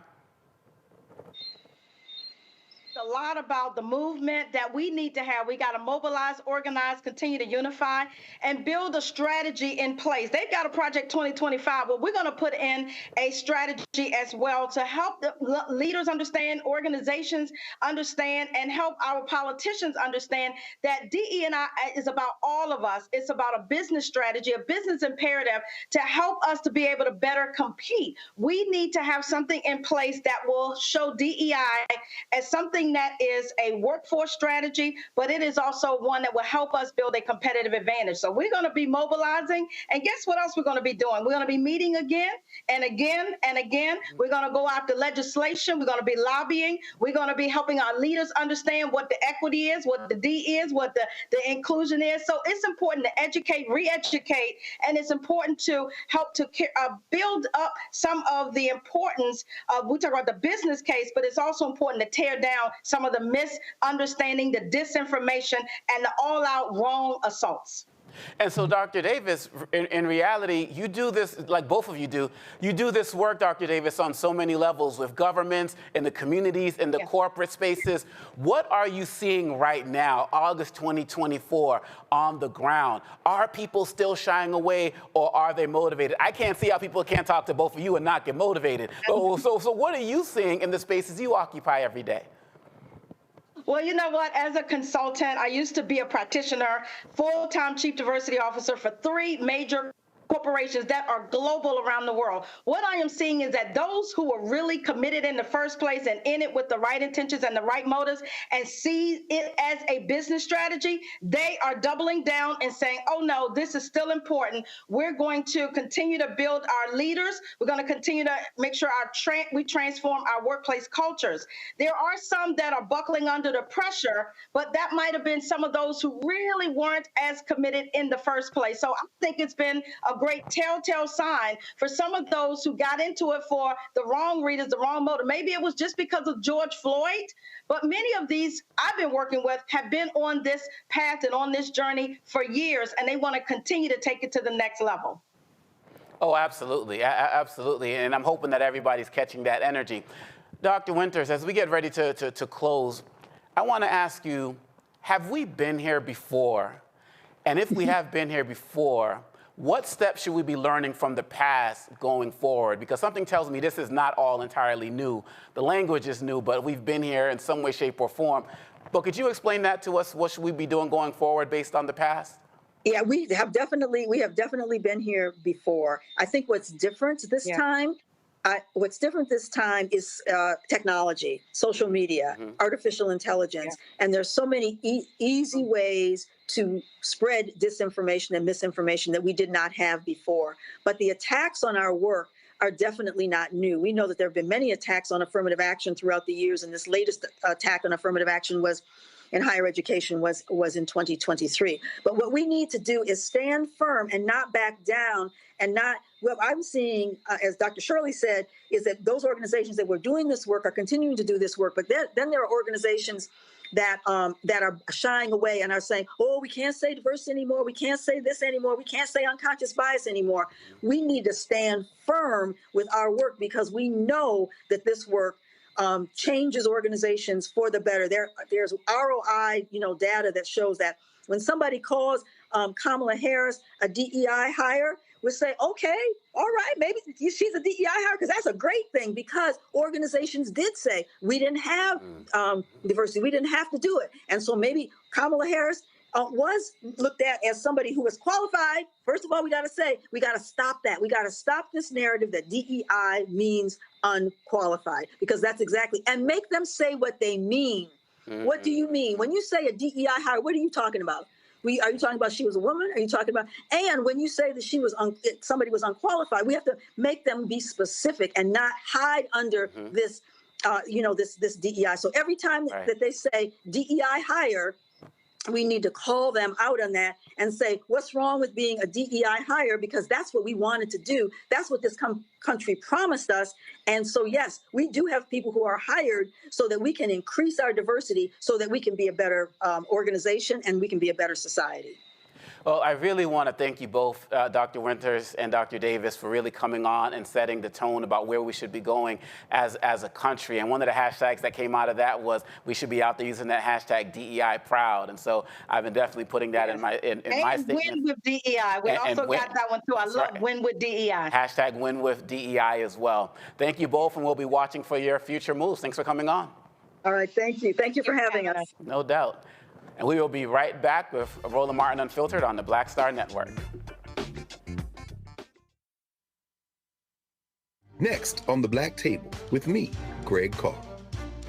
A lot about the movement that we need to have. We got to mobilize, organize, continue to unify, and build a strategy in place. They've got a Project 2025. Well, we're going to put in a strategy as well to help the leaders understand, organizations understand, and help our politicians understand that DE&I is about all of us. It's about a business strategy, a business imperative to help us to be able to better compete. We need to have something in place that will show DEI as something that is a workforce strategy, but it is also one that will help us build a competitive advantage. So we're going to be mobilizing, and guess what else we're going to be doing? We're going to be meeting again and again and again. We're going to go after legislation. We're going to be lobbying. We're going to be helping our leaders understand what the equity is, what the D is, what the inclusion is. So it's important to educate, re-educate, and it's important to help to build up some of the importance of, we talk about the business case, but it's also important to tear down some of the misunderstanding, the disinformation, and the all-out wrong assaults. And so, Dr. Davis, in reality, you do this, like both of you do this work, Dr. Davis, on so many levels with governments, in the communities, in the corporate spaces. What are you seeing right now, August 2024, on the ground? Are people still shying away, or are they motivated? I can't see how people can't talk to both of you and not get motivated. So what are you seeing in the spaces you occupy every day? Well, you know what? As a consultant, I used to be a practitioner, full-time chief diversity officer for 3 major corporations that are global around the world. What I am seeing is that those who are really committed in the first place and in it with the right intentions and the right motives and see it as a business strategy, they are doubling down and saying, oh no, this is still important. We're going to continue to build our leaders. We're going to continue to make sure we transform our workplace cultures. There are some that are buckling under the pressure, but that might have been some of those who really weren't as committed in the first place. So I think it's been a great telltale sign for some of those who got into it for the wrong reasons, the wrong motive. Maybe it was just because of George Floyd, but many of these I've been working with have been on this path and on this journey for years, and they want to continue to take it to the next level. Oh, absolutely, absolutely, and I'm hoping that everybody's catching that energy. Dr. Winters, as we get ready to close, I want to ask you, have we been here before? And if we have been here before, what steps should we be learning from the past going forward? Because something tells me this is not all entirely new. The language is new, but we've been here in some way, shape, or form. But could you explain that to us? What should we be doing going forward based on the past? Yeah, we have definitely been here before. I think what's different this time is technology, social media, artificial intelligence, and there's so many easy ways to spread disinformation and misinformation that we did not have before. But the attacks on our work are definitely not new. We know that there have been many attacks on affirmative action throughout the years, and this latest attack on affirmative action was in higher education was in 2023. But what we need to do is stand firm and not back down, and not, what I'm seeing, as Dr. Shirley said, is that those organizations that were doing this work are continuing to do this work, but then there are organizations that are shying away and are saying, oh, we can't say diversity anymore, we can't say this anymore, we can't say unconscious bias anymore. We need to stand firm with our work, because we know that this work changes organizations for the better. There's ROI, data that shows that when somebody calls Kamala Harris a DEI hire, we say, okay, all right, maybe she's a DEI hire, because that's a great thing, because organizations did say we didn't have diversity, we didn't have to do it. And so maybe Kamala Harris was looked at as somebody who was qualified. First of all, we got to stop that. We got to stop this narrative that DEI means unqualified, because that's exactly, and make them say what they mean. Mm-hmm. What do you mean? When you say a DEI hire, what are you talking about? Are you talking about she was a woman? Are you talking about, and when you say that she was somebody was unqualified, we have to make them be specific and not hide under this, this DEI. So every time that they say DEI hire, we need to call them out on that and say, what's wrong with being a DEI hire? Because that's what we wanted to do. That's what this country promised us. And so, yes, we do have people who are hired so that we can increase our diversity, so that we can be a better organization and we can be a better society. Well, I really want to thank you both, Dr. Winters and Dr. Davis, for really coming on and setting the tone about where we should be going as a country. And one of the hashtags that came out of that was we should be out there using that hashtag DEI proud. And so I've been definitely putting that in my statement. Win with DEI. We also got that one too. I love win with DEI. Hashtag win with DEI as well. Thank you both, and we'll be watching for your future moves. Thanks for coming on. All right, thank you. Thank you for having us. No doubt. And we will be right back with Roland Martin Unfiltered on the Black Star Network. Next on the Black Table with me, Greg Carr.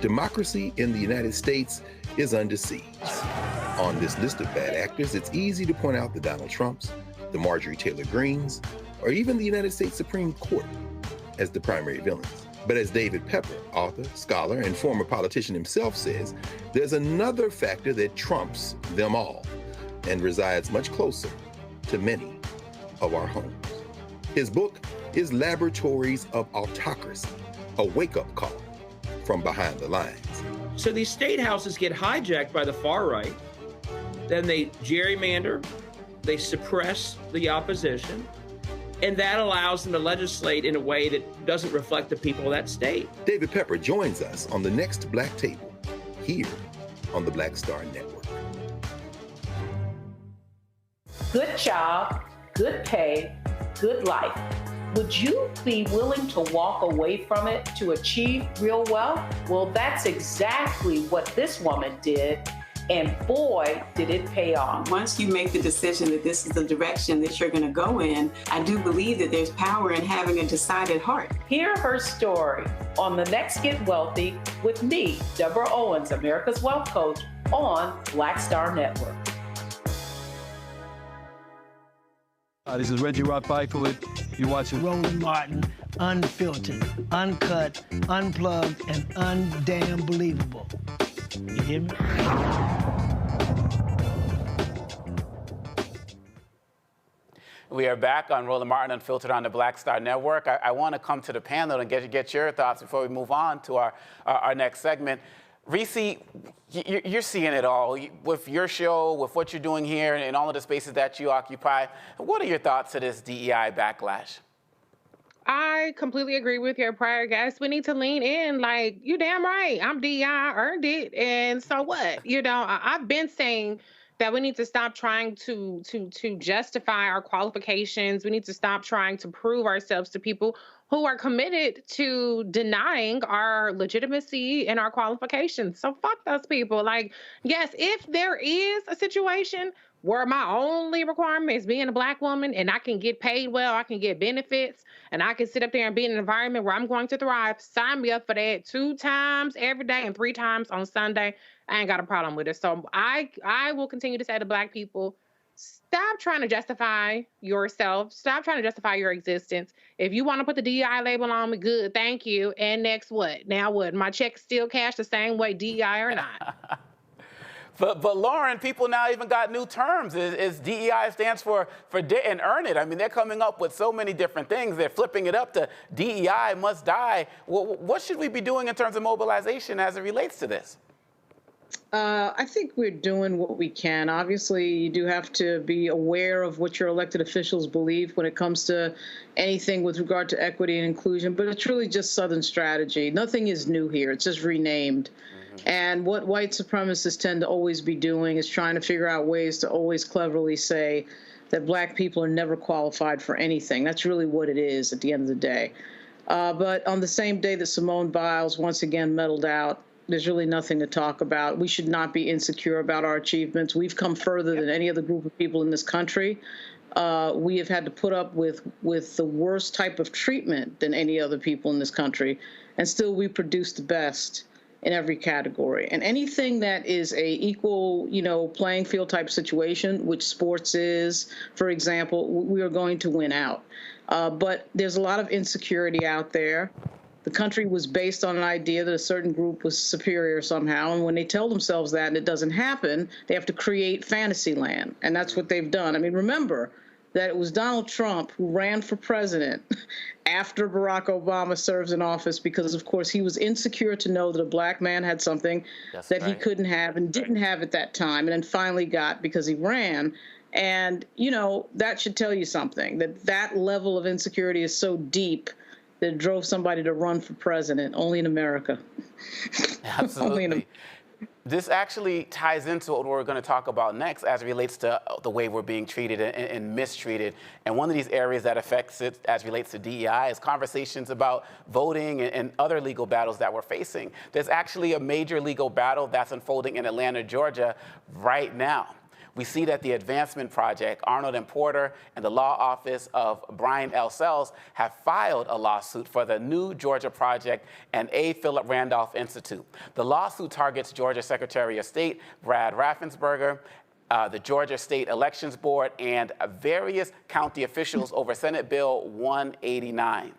Democracy in the United States is under siege. On this list of bad actors, it's easy to point out the Donald Trumps, the Marjorie Taylor Greens, or even the United States Supreme Court as the primary villains. But as David Pepper, author, scholar, and former politician himself says, there's another factor that trumps them all and resides much closer to many of our homes. His book is Laboratories of Autocracy, a wake-up call from behind the lines. So these state houses get hijacked by the far right, then they gerrymander, they suppress the opposition, and that allows them to legislate in a way that doesn't reflect the people of that state. David Pepper joins us on the next Black Table, here on the Black Star Network. Good job, good pay, good life. Would you be willing to walk away from it to achieve real wealth? Well, that's exactly what this woman did. And boy, did it pay off. Once you make the decision that this is the direction that you're going to go in, I do believe that there's power in having a decided heart. Hear her story on The Next Get Wealthy with me, Deborah Owens, America's Wealth Coach, on Black Star Network. This is Reggie Roth-Byfield. You're watching Roland Martin, unfiltered, uncut, unplugged, and undamn believable. You hear me? We are back on Roland Martin Unfiltered on the Black Star Network. I want to come to the panel and get your thoughts before we move on to our next segment. Reese, you're seeing it all with your show, with what you're doing here, and all of the spaces that you occupy. What are your thoughts to this DEI backlash? I completely agree with your prior guest. We need to lean in. Like, you damn right. I'm DEI. I earned it. And so what? I've been saying that we need to stop trying to justify our qualifications. We need to stop trying to prove ourselves to people who are committed to denying our legitimacy and our qualifications. So fuck those people. Like, yes, if there is a situation where my only requirement is being a Black woman and I can get paid well, I can get benefits, and I can sit up there and be in an environment where I'm going to thrive, sign me up for that 2 times every day and 3 times on Sunday. I ain't got a problem with it. So I will continue to say to Black people, stop trying to justify yourself. Stop trying to justify your existence. If you want to put the DEI label on me, good, thank you. And next what? Now what? My check still cashed the same way, DEI or not? But Lauren, people now even got new terms. Is DEI stands for and earn it. I mean, they're coming up with so many different things. They're flipping it up to DEI must die. What should we be doing in terms of mobilization as it relates to this? I think we're doing what we can. Obviously, you do have to be aware of what your elected officials believe when it comes to anything with regard to equity and inclusion, but it's really just Southern strategy. Nothing is new here. It's just renamed. And what white supremacists tend to always be doing is trying to figure out ways to always cleverly say that black people are never qualified for anything. That's really what it is at the end of the day. But on the same day that Simone Biles once again medaled out, there's really nothing to talk about. We should not be insecure about our achievements. We've come further than any other group of people in this country. We have had to put up with the worst type of treatment than any other people in this country, and still we produce the best in every category. And anything that is a equal, playing field type situation, which sports is, for example, we are going to win out. But there's a lot of insecurity out there. The country was based on an idea that a certain group was superior somehow, and when they tell themselves that and it doesn't happen, they have to create fantasy land, and that's what they've done. I mean, remember that it was Donald Trump who ran for president after Barack Obama serves in office because, of course, he was insecure to know that a black man had something he couldn't have and didn't have at that time, and then finally got because he ran. And, that should tell you something, that level of insecurity is so deep that drove somebody to run for president, only in America. Absolutely. This actually ties into what we're going to talk about next as it relates to the way we're being treated and mistreated. And one of these areas that affects it as it relates to DEI is conversations about voting and other legal battles that we're facing. There's actually a major legal battle that's unfolding in Atlanta, Georgia right now. We see that the Advancement Project, Arnold and Porter, and the law office of Brian L. Sells have filed a lawsuit for the New Georgia Project and A. Philip Randolph Institute. The lawsuit targets Georgia Secretary of State Brad Raffensperger, the Georgia State Elections Board, and various county officials over Senate Bill 189.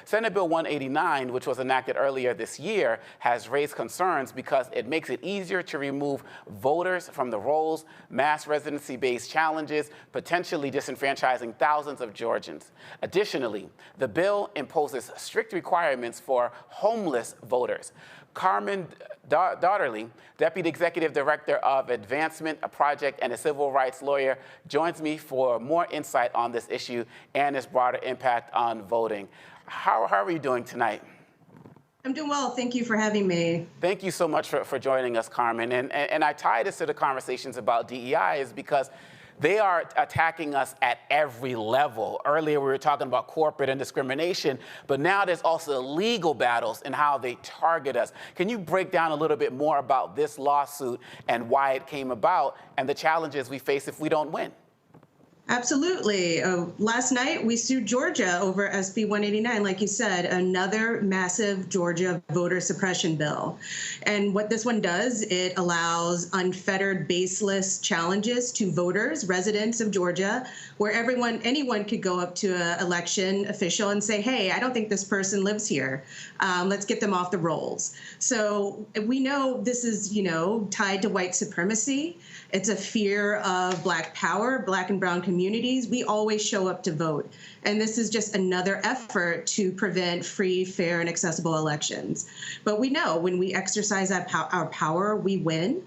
Senate Bill 189, which was enacted earlier this year, has raised concerns because it makes it easier to remove voters from the rolls, mass residency-based challenges, potentially disenfranchising thousands of Georgians. Additionally, the bill imposes strict requirements for homeless voters. Carmen Daugherty, Deputy Executive Director of Advancement, a project, and a civil rights lawyer, joins me for more insight on this issue and its broader impact on voting. How are you doing tonight? I'm doing well. Thank you for having me. Thank you so much for joining us, Carmen. And I tie this to the conversations about DEI is because they are attacking us at every level. Earlier, we were talking about corporate and discrimination, but now there's also legal battles and how they target us. Can you break down a little bit more about this lawsuit and why it came about and the challenges we face if we don't win? Absolutely. Last night, we sued Georgia over SB 189, like you said, another massive Georgia voter suppression bill. And what this one does, it allows unfettered, baseless challenges to voters, residents of Georgia, where anyone could go up to an election official and say, hey, I don't think this person lives here. Let's get them off the rolls. So we know this is, tied to white supremacy. It's a fear of Black power, Black and brown communities. We always show up to vote. And this is just another effort to prevent free, fair, and accessible elections. But we know when we exercise our power, we win.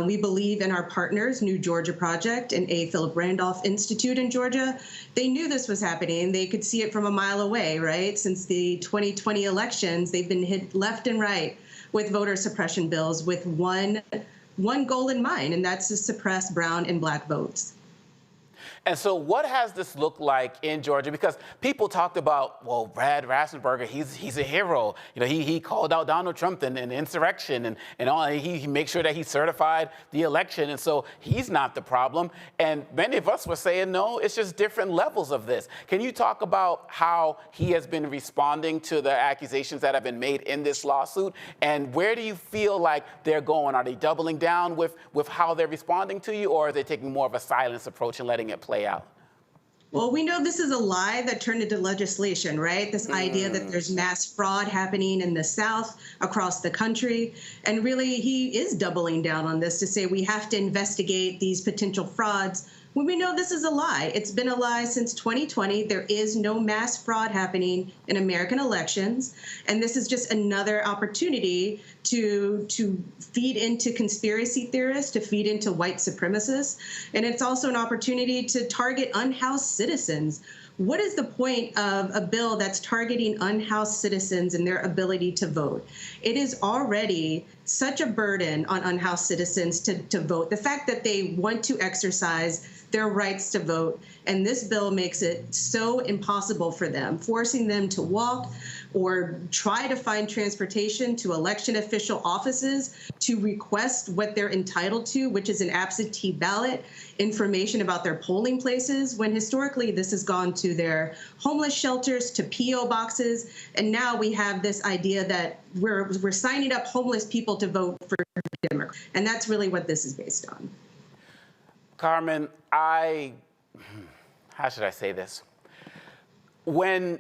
We believe in our partners, New Georgia Project and A. Philip Randolph Institute in Georgia. They knew this was happening. They could see it from a mile away, right? Since the 2020 elections, they've been hit left and right with voter suppression bills with one goal in mind, and that's to suppress brown and Black votes. And so what has this looked like in Georgia? Because people talked about, well, Brad Raffensperger, he's a hero. You know, he called out Donald Trump and insurrection and all. He makes sure that he certified the election. And so he's not the problem. And many of us were saying, no, it's just different levels of this. Can you talk about how he has been responding to the accusations that have been made in this lawsuit? And where do you feel like they're going? Are they doubling down with how they're responding to you, or are they taking more of a silence approach and letting it play out? Well, we know this is a lie that turned into legislation, right? This idea that there's mass fraud happening in the South, across the country. And really, he is doubling down on this to say we have to investigate these potential frauds when we know this is a lie. It's been a lie since 2020. There is no mass fraud happening in American elections. And this is just another opportunity to feed into conspiracy theorists, to feed into white supremacists. And it's also an opportunity to target unhoused citizens. What is the point of a bill that's targeting unhoused citizens and their ability to vote? It is already such a burden on unhoused citizens to vote. The fact that they want to exercise their rights to vote, and this bill makes it so impossible for them, forcing them to walk or try to find transportation to election official offices to request what they're entitled to, which is an absentee ballot, information about their polling places, when historically this has gone to their homeless shelters, to P.O. boxes, and now we have this idea that we're signing up homeless people to vote for Democrats, and that's really what this is based on. Carmen, how should I say this? When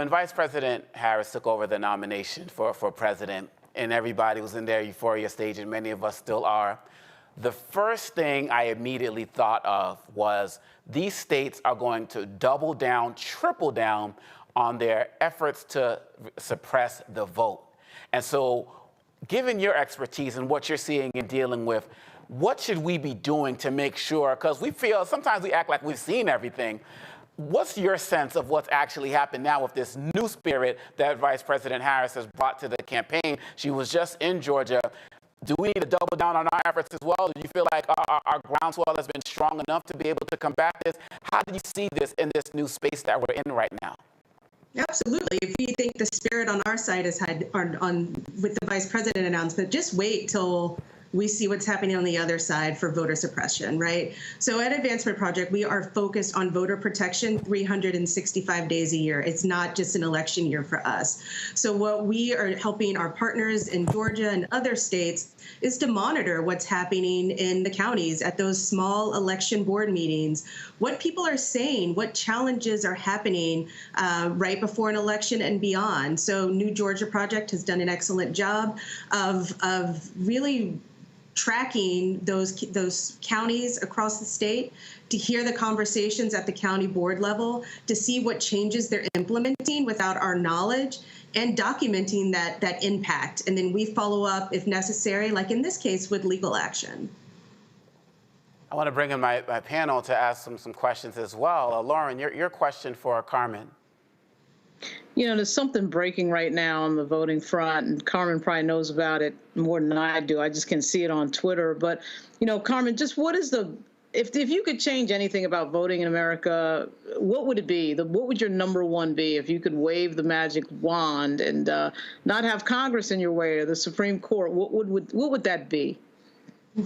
Vice President Harris took over the nomination for president, and everybody was in their euphoria stage, and many of us still are, the first thing I immediately thought of was these states are going to double down, triple down on their efforts to suppress the vote. And so, given your expertise and what you're seeing and dealing with, what should we be doing to make sure, because we feel, sometimes we act like we've seen everything. What's your sense of what's actually happened now with this new spirit that Vice President Harris has brought to the campaign? She was just in Georgia. Do we need to double down on our efforts as well? Do you feel like our groundswell has been strong enough to be able to combat this? How do you see this in this new space that we're in right now? Absolutely. If you think the spirit on our side is on with the Vice President announcement, just wait till we see what's happening on the other side for voter suppression, right? So at Advancement Project, we are focused on voter protection 365 days a year. It's not just an election year for us. So what we are helping our partners in Georgia and other states is to monitor what's happening in the counties at those small election board meetings, what people are saying, what challenges are happening right before an election and beyond. So New Georgia Project has done an excellent job of really tracking those counties across the state, to hear the conversations at the county board level, to see what changes they're implementing without our knowledge, and documenting that impact. And then we follow up if necessary, like in this case, with legal action. I want to bring in my panel to ask some questions as well. Lauren, your question for Carmen. You know, there's something breaking right now on the voting front, and Carmen probably knows about it more than I do. I just can see it on Twitter. But, you know, Carmen, just what is if you could change anything about voting in America, what would it be? What would your number one be if you could wave the magic wand and not have Congress in your way or the Supreme Court? What would that be?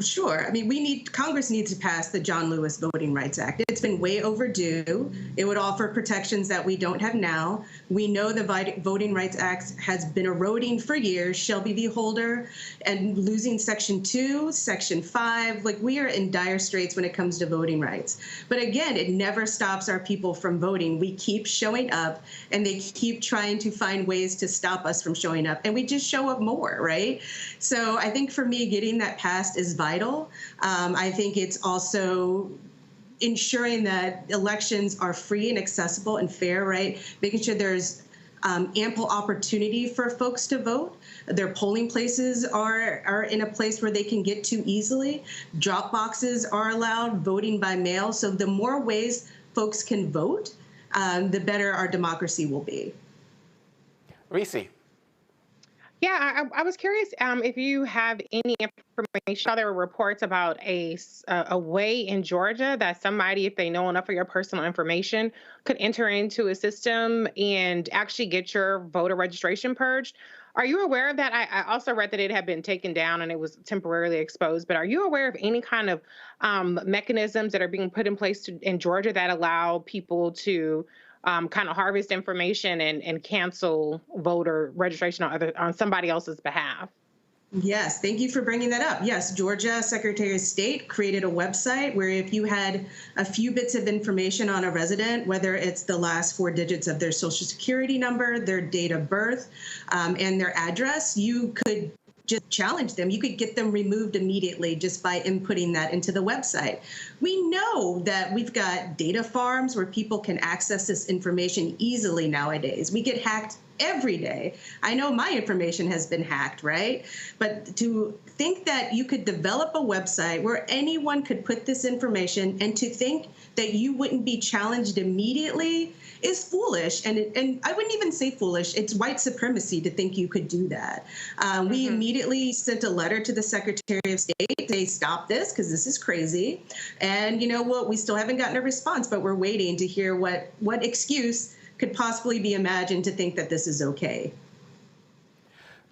Sure. I mean, Congress needs to pass the John Lewis Voting Rights Act. It's been way overdue. It would offer protections that we don't have now. We know the Voting Rights Act has been eroding for years, Shelby v. Holder, and losing Section 2, Section 5. Like, we are in dire straits when it comes to voting rights. But again, it never stops our people from voting. We keep showing up, and they keep trying to find ways to stop us from showing up. And we just show up more, right? So I think for me, getting that passed is vital. I think it's also ensuring that elections are free and accessible and fair, right? Making sure there's ample opportunity for folks to vote. Their polling places are in a place where they can get to easily. Drop boxes are allowed, voting by mail. So the more ways folks can vote, the better our democracy will be. Reese. Yeah, I was curious if you have any information. There were reports about a way in Georgia that somebody, if they know enough of your personal information, could enter into a system and actually get your voter registration purged. Are you aware of that? I also read that it had been taken down and it was temporarily exposed, but are you aware of any kind of mechanisms that are being put in place in Georgia that allow people to kind of harvest information and cancel voter registration on somebody else's behalf? Yes, thank you for bringing that up. Yes, Georgia Secretary of State created a website where if you had a few bits of information on a resident, whether it's the last 4 digits of their social security number, their date of birth, and their address, you could just challenge them. You could get them removed immediately just by inputting that into the website. We know that we've got data farms where people can access this information easily nowadays. We get hacked every day. I know my information has been hacked, right? But to think that you could develop a website where anyone could put this information and to think that you wouldn't be challenged immediately is foolish. And I wouldn't even say foolish. It's white supremacy to think you could do that. We immediately sent a letter to the Secretary of State. They stop this because this is crazy. And you know what? We still haven't gotten a response, but we're waiting to hear what excuse could possibly be imagined to think that this is okay.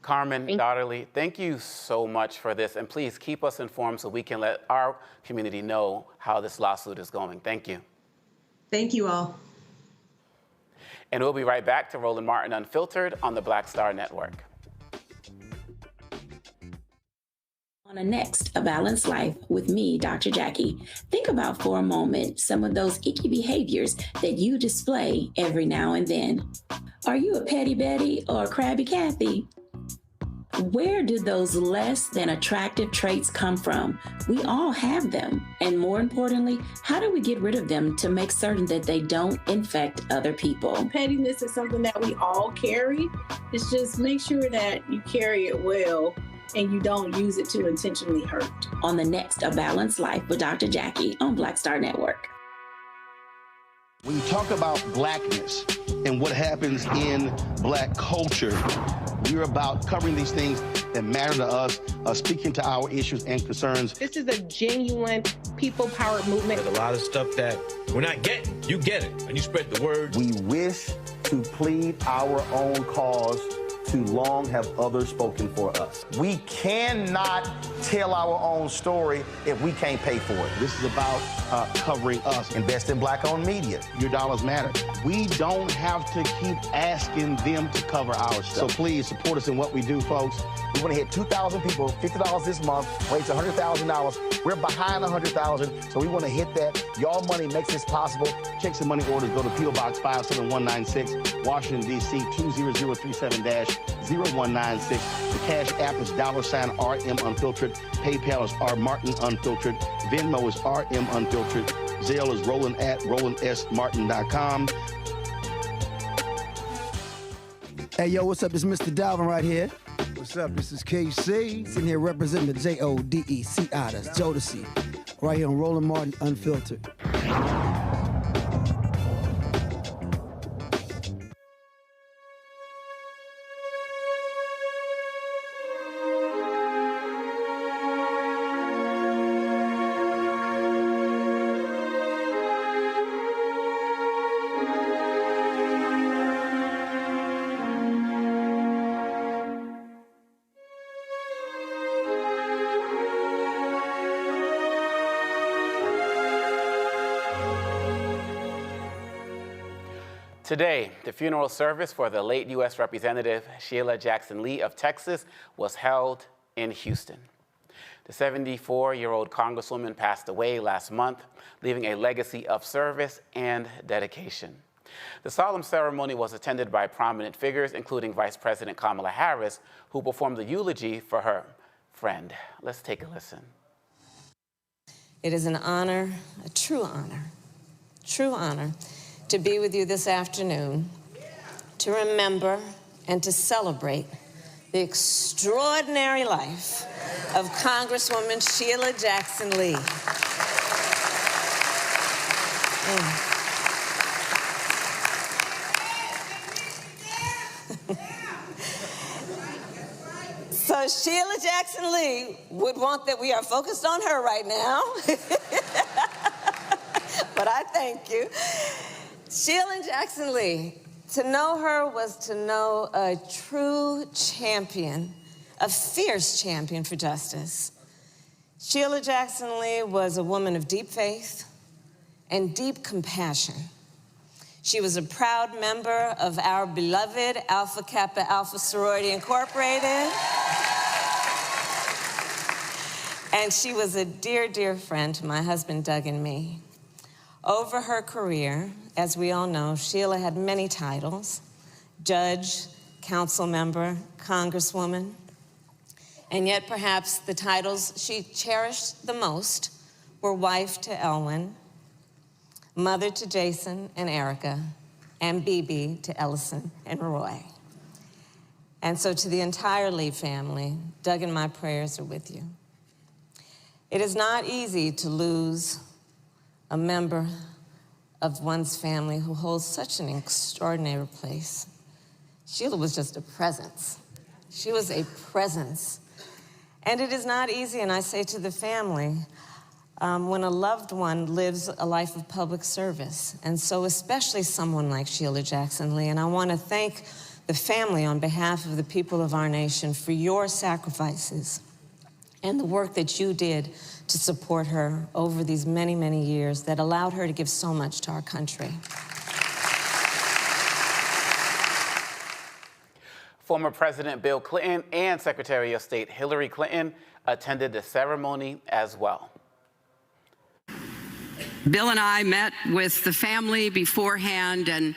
Carmen Dotterly, thank you so much for this. And please keep us informed so we can let our community know how this lawsuit is going. Thank you. Thank you all. And we'll be right back to Roland Martin Unfiltered on the Black Star Network. On a next, A Balanced Life with me, Dr. Jackie. Think about for a moment some of those icky behaviors that you display every now and then. Are you a petty Betty or a crabby Kathy? Where do those less than attractive traits come from? We all have them. And more importantly, how do we get rid of them to make certain that they don't infect other people? Pettiness is something that we all carry. It's just make sure that you carry it well and you don't use it to intentionally hurt. On the next A Balanced Life with Dr. Jackie on Black Star Network. When you talk about blackness and what happens in black culture, we're about covering these things that matter to us, speaking to our issues and concerns. This is a genuine people-powered movement. There's a lot of stuff that we're not getting. You get it, and you spread the word. We wish to plead our own cause. Too long have others spoken for us. We cannot tell our own story if we can't pay for it. This is about covering us. Invest in black-owned media. Your dollars matter. We don't have to keep asking them to cover our stuff. So please support us in what we do, folks. We want to hit 2,000 people, $50 this month, raise $100,000. We're behind 100,000, so we want to hit that. Y'all money makes this possible. Check some money orders. Go to P.O. Box 57196, Washington, D.C. 20037-0196. The Cash App is $RM Unfiltered. PayPal is R Martin Unfiltered. Venmo is RM Unfiltered. Zelle is Roland at RolandSMartin.com. Hey, yo, what's up? This is Mr. Dalvin right here. What's up? This is KC. Sitting here representing the JODECI. That's Jodeci. Right here on Roland Martin Unfiltered. Today, the funeral service for the late U.S. Representative Sheila Jackson Lee of Texas was held in Houston. The 74-year-old Congresswoman passed away last month, leaving a legacy of service and dedication. The solemn ceremony was attended by prominent figures, including Vice President Kamala Harris, who performed the eulogy for her friend. Let's take a listen. It is an honor, a true honor, to be with you this afternoon, to remember and to celebrate the extraordinary life of Congresswoman Sheila Jackson Lee. Well, Sheila Jackson Lee would want that we are focused on her right now. But I thank you. Sheila Jackson Lee, to know her was to know a true champion, a fierce champion for justice. Sheila Jackson Lee was a woman of deep faith and deep compassion. She was a proud member of our beloved Alpha Kappa Alpha Sorority Incorporated. And she was a dear, dear friend to my husband, Doug, and me. Over her career, as we all know, Sheila had many titles: judge, council member, congresswoman. And yet perhaps the titles she cherished the most were wife to Elwyn, mother to Jason and Erica, and BB to Ellison and Roy. And so to the entire Lee family, Doug and my prayers are with you. It is not easy to lose a member of one's family who holds such an extraordinary place. Sheila was just a presence. She was a presence. And it is not easy, and I say to the family, when a loved one lives a life of public service, and so especially someone like Sheila Jackson Lee. And I want to thank the family on behalf of the people of our nation for your sacrifices and the work that you did to support her over these many, many years that allowed her to give so much to our country. Former President Bill Clinton and Secretary of State Hillary Clinton attended the ceremony as well. Bill and I met with the family beforehand and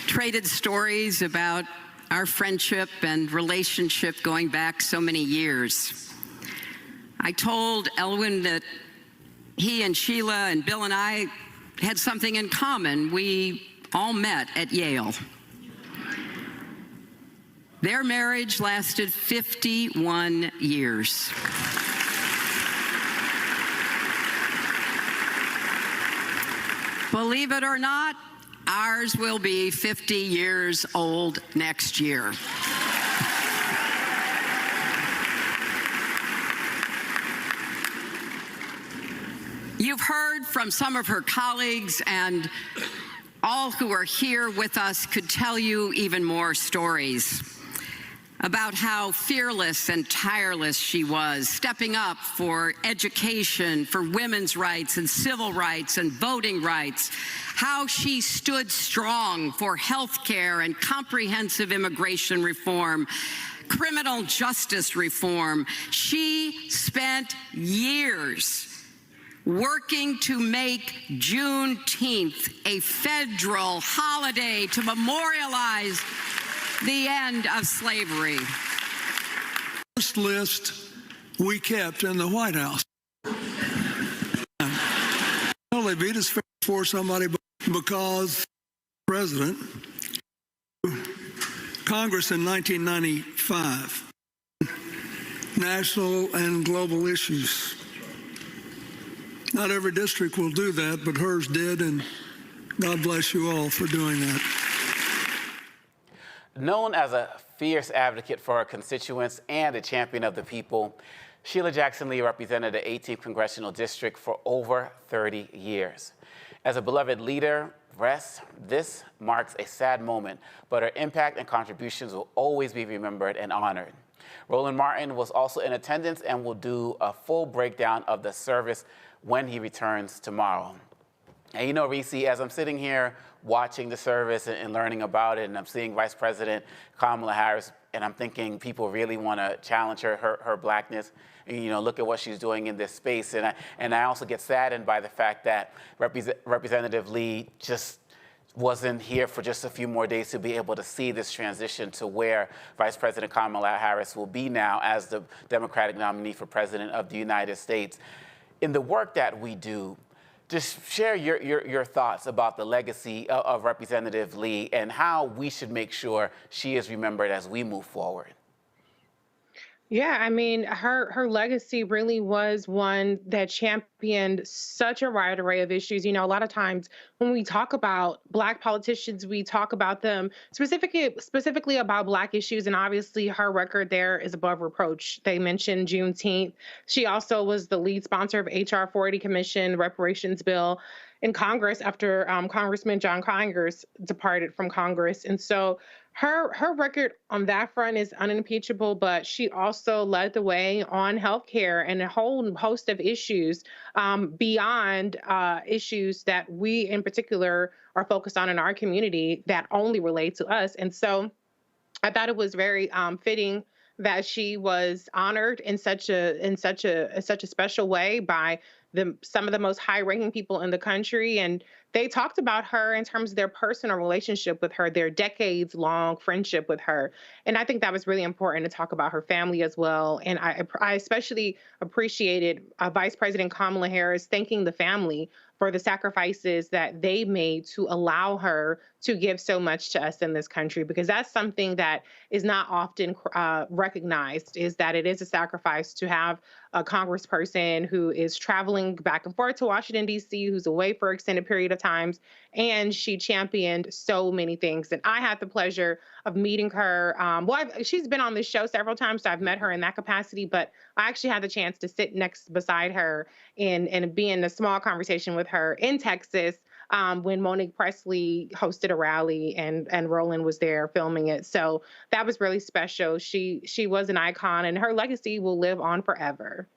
traded stories about our friendship and relationship going back so many years. I told Elwyn that he and Sheila and Bill and I had something in common. We all met at Yale. Their marriage lasted 51 years. Believe it or not, ours will be 50 years old next year. You've heard from some of her colleagues, and all who are here with us could tell you even more stories about how fearless and tireless she was, stepping up for education, for women's rights and civil rights and voting rights, how she stood strong for health care and comprehensive immigration reform, criminal justice reform. She spent years working to make Juneteenth a federal holiday to memorialize the end of slavery. This list we kept in the White House. Well, they beat us for somebody because President, Congress in 1995, national and global issues. Not every district will do that, but hers did, and God bless you all for doing that. Known as a fierce advocate for her constituents and a champion of the people, Sheila Jackson Lee represented the 18th Congressional District for over 30 years. As a beloved leader, this marks a sad moment, but her impact and contributions will always be remembered and honored. Roland Martin was also in attendance and will do a full breakdown of the service when he returns tomorrow. And you know, Reese, as I'm sitting here watching the service and learning about it, and I'm seeing Vice President Kamala Harris, and I'm thinking people really want to challenge her blackness. And, you know, look at what she's doing in this space. And I also get saddened by the fact that Representative Lee just wasn't here for just a few more days to be able to see this transition to where Vice President Kamala Harris will be now as the Democratic nominee for President of the United States. In the work that we do, just share your thoughts about the legacy of Representative Lee and how we should make sure she is remembered as we move forward. Yeah, I mean, her legacy really was one that championed such a wide array of issues. You know, a lot of times when we talk about Black politicians, we talk about them specifically about Black issues, and obviously her record there is above reproach. They mentioned Juneteenth. She also was the lead sponsor of HR 480 Commission reparations bill in Congress after Congressman John Conyers departed from Congress, and so her record on that front is unimpeachable, but she also led the way on healthcare and a whole host of issues beyond issues that we in particular are focused on in our community that only relate to us. And so I thought it was very fitting that she was honored in such a special way by some of the most high-ranking people in the country, and they talked about her in terms of their personal relationship with her, their decades-long friendship with her, and I think that was really important to talk about her family as well. And I especially appreciated Vice President Kamala Harris thanking the family for the sacrifices that they made to allow her to give so much to us in this country, because that's something that is not often recognized, is that it is a sacrifice to have a congressperson who is traveling back and forth to Washington, D.C., who's away for an extended period of times, and she championed so many things. And I had the pleasure of meeting her. She's been on this show several times, so I've met her in that capacity, but I actually had the chance to sit beside her and be in a small conversation with her in Texas when Monique Presley hosted a rally and Roland was there filming it. So that was really special. She was an icon, and her legacy will live on forever.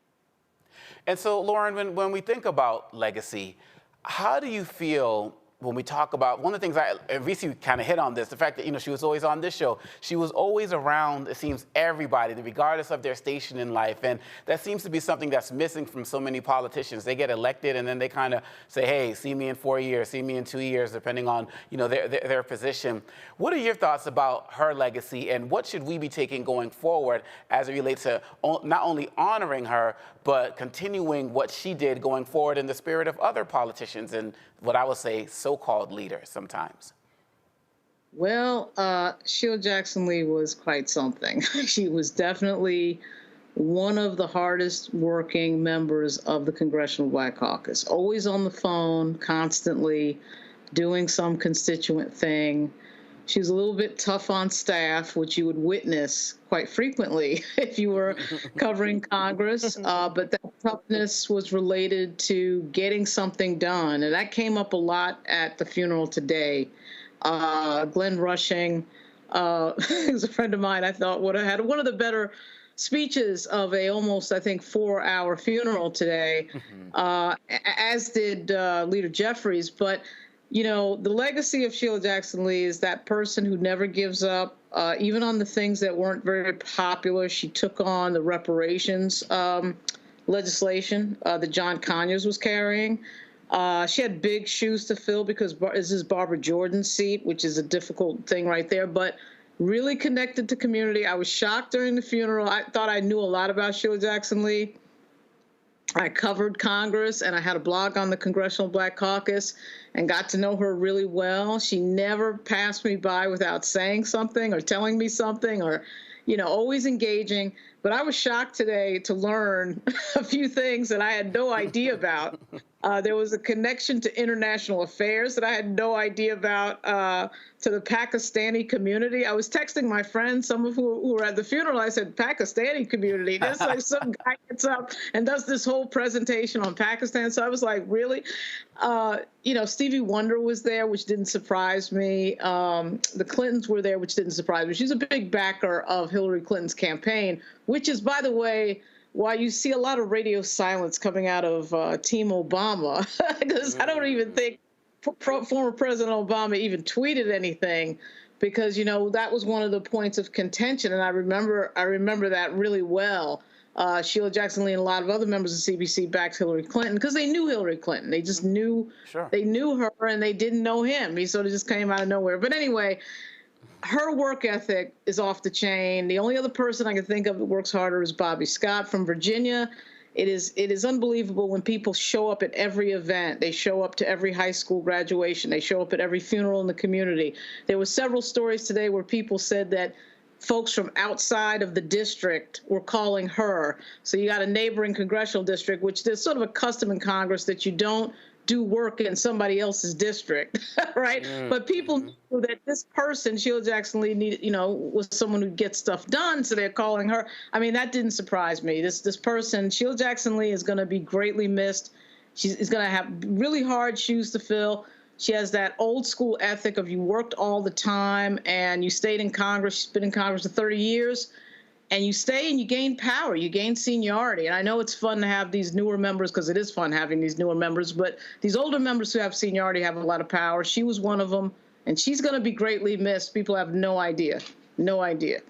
And so, Lauren, when we think about legacy, how do you feel when we talk about, one of the things and Reese kind of hit on this, the fact that, you know, she was always on this show. She was always around, it seems, everybody, regardless of their station in life. And that seems to be something that's missing from so many politicians. They get elected and then they kind of say, hey, see me in 4 years, see me in 2 years, depending on, you know, their position. What are your thoughts about her legacy, and what should we be taking going forward as it relates to not only honoring her, but continuing what she did going forward in the spirit of other politicians and what I would say so-called leaders sometimes? Well, Sheila Jackson Lee was quite something. She was definitely one of the hardest working members of the Congressional Black Caucus, always on the phone, constantly doing some constituent thing. She was a little bit tough on staff, which you would witness quite frequently if you were covering Congress. But that toughness was related to getting something done. And that came up a lot at the funeral today. Glenn Rushing, who's a friend of mine, I thought would have had one of the better speeches of a almost, I think, 4-hour funeral today, as did Leader Jeffries. But you know, the legacy of Sheila Jackson Lee is that person who never gives up, even on the things that weren't very popular. She took on the reparations legislation that John Conyers was carrying. She had big shoes to fill because this is Barbara Jordan's seat, which is a difficult thing right there, but really connected to community. I was shocked during the funeral. I thought I knew a lot about Sheila Jackson Lee. I covered Congress, and I had a blog on the Congressional Black Caucus and got to know her really well. She never passed me by without saying something or telling me something or, you know, always engaging. But I was shocked today to learn a few things that I had no idea about. There was a connection to international affairs that I had no idea about, to the Pakistani community. I was texting my friends, some of who were at the funeral. I said, Pakistani community? There's like some guy gets up and does this whole presentation on Pakistan. So I was like, really? You know, Stevie Wonder was there, which didn't surprise me. The Clintons were there, which didn't surprise me. She's a big backer of Hillary Clinton's campaign, which is, by the way, why you see a lot of radio silence coming out of Team Obama, because I don't even think former President Obama even tweeted anything, because, you know, that was one of the points of contention. And I remember that really well. Sheila Jackson Lee and a lot of other members of CBC backed Hillary Clinton because they knew Hillary Clinton. They just knew, they knew her and they didn't know him. He sort of just came out of nowhere. But anyway, her work ethic is off the chain. The only other person I can think of that works harder is Bobby Scott from Virginia. It is unbelievable when people show up at every event. They show up to every high school graduation. They show up at every funeral in the community. There were several stories today where people said that folks from outside of the district were calling her. So you got a neighboring congressional district, which there's sort of a custom in Congress that you don't do work in somebody else's district, right? But people knew that this person, Sheila Jackson Lee, needed, was someone who gets stuff done, so they're calling her. I mean, that didn't surprise me. This person, Sheila Jackson Lee, is going to be greatly missed. She's going to have really hard shoes to fill. She has that old school ethic of you worked all the time and you stayed in Congress. She's been in Congress for 30 years. And you stay and you gain power, you gain seniority. And I know it's fun to have these newer members, because it is fun having these newer members, but these older members who have seniority have a lot of power. She was one of them, and she's going to be greatly missed. People have no idea, no idea.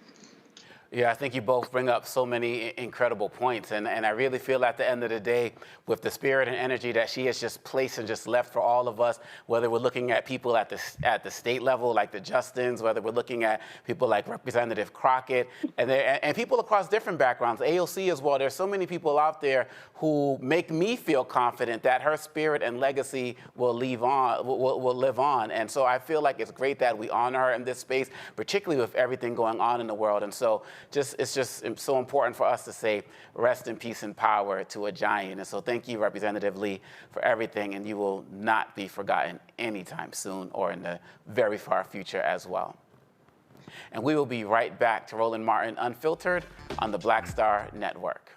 Yeah, I think you both bring up so many incredible points, and I really feel at the end of the day, with the spirit and energy that she has just placed and just left for all of us, whether we're looking at people at the state level, like the Justins, whether we're looking at people like Representative Crockett, and people across different backgrounds, AOC as well. There's so many people out there who make me feel confident that her spirit and legacy will live on. And so I feel like it's great that we honor her in this space, particularly with everything going on in the world. And so it's just so important for us to say rest in peace and power to a giant. And so thank you, Representative Lee, for everything, and you will not be forgotten anytime soon or in the very far future as well. And we will be right back to Roland Martin Unfiltered on the Black Star Network.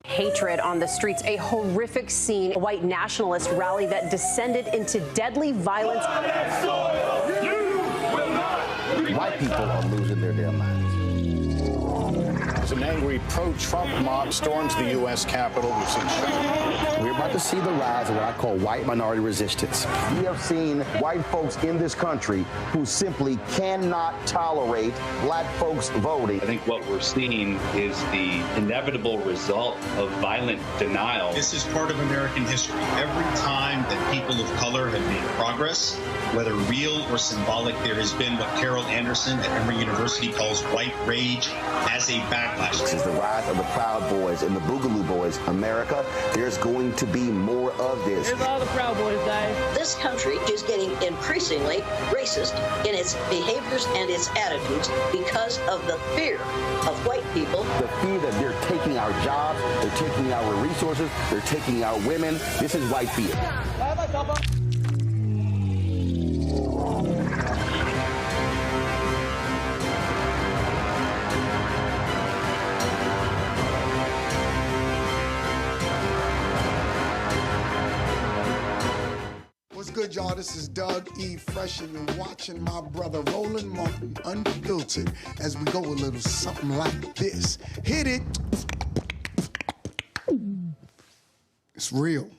Hatred on the streets, a horrific scene, a white nationalist rally that descended into deadly violence. White people are losing their damn minds. An angry pro-Trump mob storms the U.S. Capitol. We've seen We're about to see the rise of what I call white minority resistance. We have seen white folks in this country who simply cannot tolerate black folks voting. I think what we're seeing is the inevitable result of violent denial. This is part of American history. Every time that people of color have made progress, whether real or symbolic, there has been what Carol Anderson at Emory University calls white rage as a backlash. This is the rise of the Proud Boys and the Boogaloo Boys. America, there's going to be more of this. Here's all the Proud Boys, guys. This country is getting increasingly racist in its behaviors and its attitudes because of the fear of white people. The fear that they're taking our jobs, they're taking our resources, they're taking our women. This is white fear. What's good, y'all? This is Doug E. Fresh, and you're watching my brother Roland Martin Unfiltered as we go a little something like this. Hit it. It's real.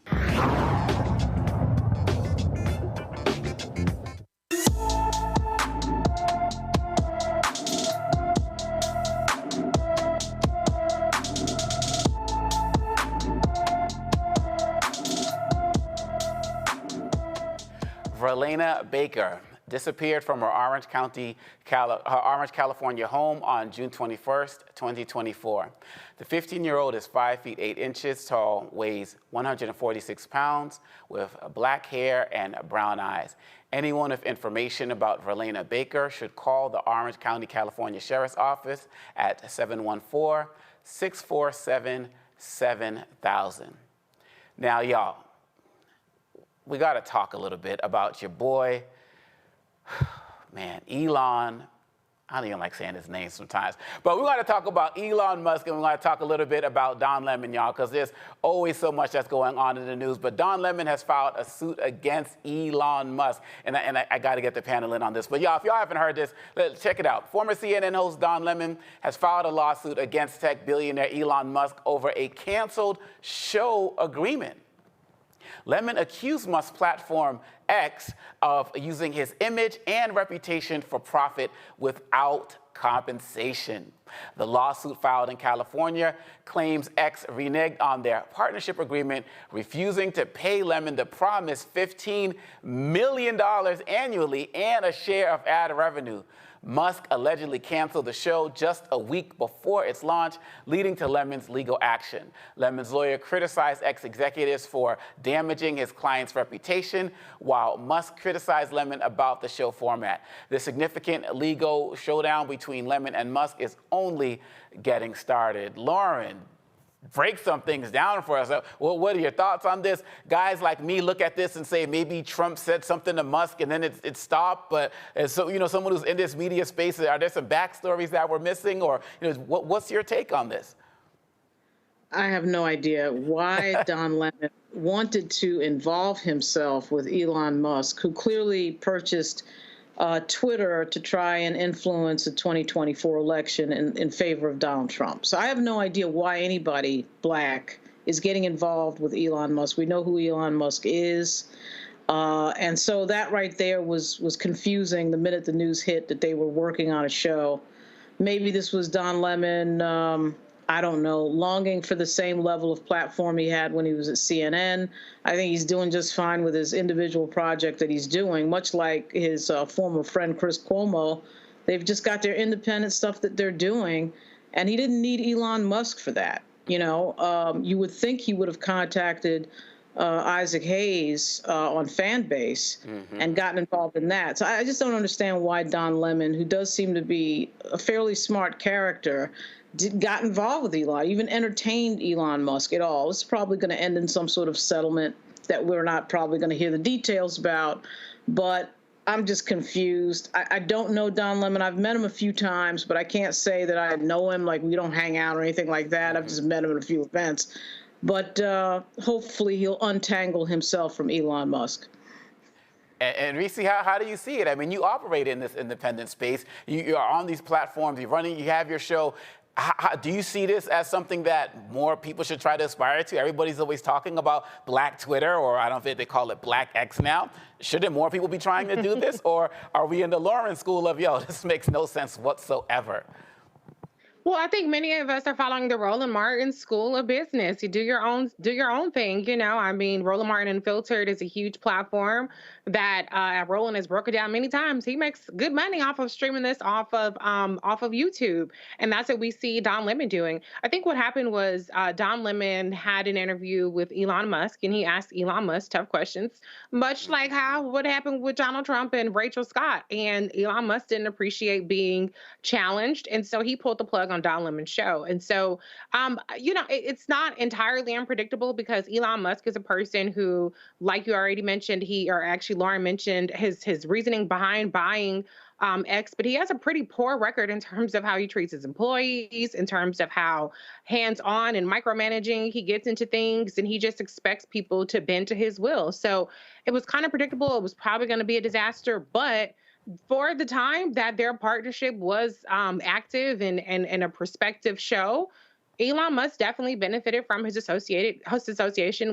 Verlana Baker disappeared from her Orange, California home on June 21st, 2024. The 15-year-old is 5 feet 8 inches tall, weighs 146 pounds, with black hair and brown eyes. Anyone with information about Verlana Baker should call the Orange County, California Sheriff's Office at 714-647-7000. Now, y'all, we got to talk a little bit about your boy, man, Elon. I don't even like saying his name sometimes. But we're going to talk about Elon Musk, and we're going to talk a little bit about Don Lemon, y'all, because there's always so much that's going on in the news. But Don Lemon has filed a suit against Elon Musk. And I got to get the panel in on this. But, y'all, if y'all haven't heard this, check it out. Former CNN host Don Lemon has filed a lawsuit against tech billionaire Elon Musk over a canceled show agreement. Lemon accused Musk's platform X of using his image and reputation for profit without compensation. The lawsuit filed in California claims X reneged on their partnership agreement, refusing to pay Lemon the promised $15 million annually and a share of ad revenue. Musk allegedly canceled the show just a week before its launch, leading to Lemon's legal action. Lemon's lawyer criticized ex-executives for damaging his client's reputation, while Musk criticized Lemon about the show format. The significant legal showdown between Lemon and Musk is only getting started. Lauren, break some things down for us. Well, what are your thoughts on this? Guys like me look at this and say maybe Trump said something to Musk and then it stopped. But so, someone who's in this media space, are there some backstories that we're missing? Or what's your take on this? I have no idea why Don Lemon wanted to involve himself with Elon Musk, who clearly purchased Twitter to try and influence the 2024 election in favor of Donald Trump. So I have no idea why anybody black is getting involved with Elon Musk. We know who Elon Musk is. And so that right there was confusing the minute the news hit that they were working on a show. Maybe this was Don Lemon, I don't know, longing for the same level of platform he had when he was at CNN. I think he's doing just fine with his individual project that he's doing, much like his former friend Chris Cuomo. They've just got their independent stuff that they're doing, and he didn't need Elon Musk for that. You would think he would have contacted Isaac Hayes on Fanbase and gotten involved in that. So I just don't understand why Don Lemon, who does seem to be a fairly smart character, got involved with Elon, even entertained Elon Musk at all. It's probably going to end in some sort of settlement that we're not probably going to hear the details about. But I'm just confused. I don't know Don Lemon. I've met him a few times, but I can't say that I know him. Like, we don't hang out or anything like that. I've just met him at a few events. But hopefully he'll untangle himself from Elon Musk. And Reese, how do you see it? I mean, you operate in this independent space. You are on these platforms. You're running. You have your show. Do you see this as something that more people should try to aspire to? Everybody's always talking about Black Twitter, or I don't think they call it Black X now. Shouldn't more people be trying to do this? Or are we in the Lauren school of, this makes no sense whatsoever? Well, I think many of us are following the Roland Martin School of Business. You do your own thing, I mean, Roland Martin Unfiltered is a huge platform that Roland has broken down many times. He makes good money off of streaming this off of YouTube, and that's what we see Don Lemon doing. I think what happened was Don Lemon had an interview with Elon Musk, and he asked Elon Musk tough questions, much like what happened with Donald Trump and Rachel Scott. And Elon Musk didn't appreciate being challenged, and so he pulled the plug on Don Lemon's show. And so, it's not entirely unpredictable because Elon Musk is a person who, like you already mentioned, Lauren mentioned his reasoning behind buying X, but he has a pretty poor record in terms of how he treats his employees, in terms of how hands-on and micromanaging he gets into things, and he just expects people to bend to his will. So it was kind of predictable. It was probably going to be a disaster, but for the time that their partnership was active and a prospective show, Elon Musk definitely benefited from his association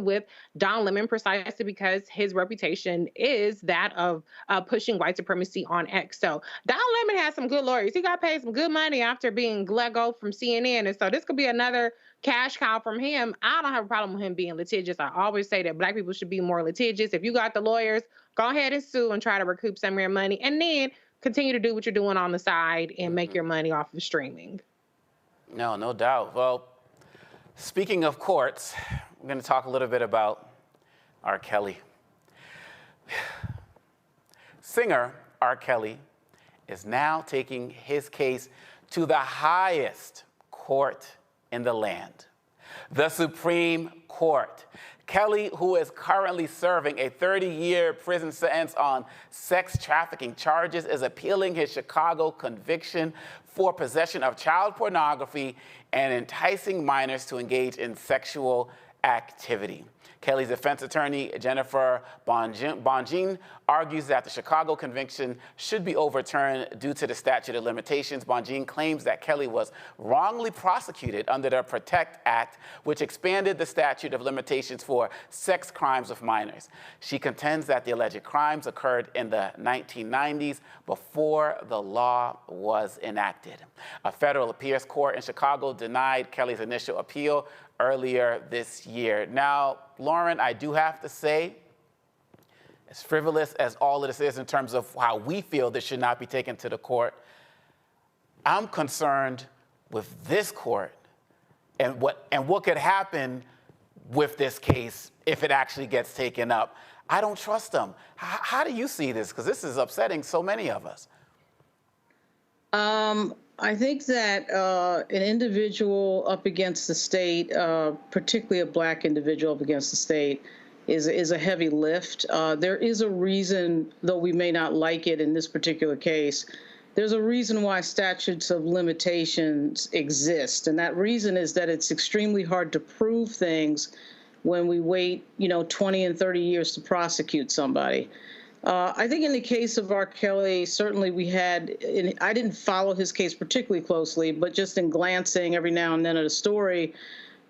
with Don Lemon, precisely because his reputation is that of pushing white supremacy on X. So Don Lemon has some good lawyers. He got paid some good money after being let go from CNN, and so this could be another cash cow from him. I don't have a problem with him being litigious. I always say that Black people should be more litigious. If you got the lawyers, go ahead and sue and try to recoup some of your money, and then continue to do what you're doing on the side and make your money off of streaming. No doubt. Well, speaking of courts, we're going to talk a little bit about R. Kelly. Singer R. Kelly is now taking his case to the highest court in the land, the Supreme Court. Kelly, who is currently serving a 30-year prison sentence on sex trafficking charges, is appealing his Chicago conviction for possession of child pornography and enticing minors to engage in sexual activity. Kelly's defense attorney, Jennifer Bonjean, argues that the Chicago conviction should be overturned due to the statute of limitations. Bonjean claims that Kelly was wrongly prosecuted under the PROTECT Act, which expanded the statute of limitations for sex crimes of minors. She contends that the alleged crimes occurred in the 1990s before the law was enacted. A federal appeals court in Chicago denied Kelly's initial appeal earlier this year. Now, Lauren, I do have to say, as frivolous as all of this is in terms of how we feel this should not be taken to the court, I'm concerned with this court and what could happen with this case if it actually gets taken up. I don't trust them. How do you see this? Because this is upsetting so many of us. I think that an individual up against the state, particularly a black individual up against the state, is a heavy lift. There is a reason, though we may not like it in this particular case, there's a reason why statutes of limitations exist. And that reason is that it's extremely hard to prove things when we wait, 20 and 30 years to prosecute somebody. I think in the case of R. Kelly, certainly I didn't follow his case particularly closely, but just in glancing every now and then at a story,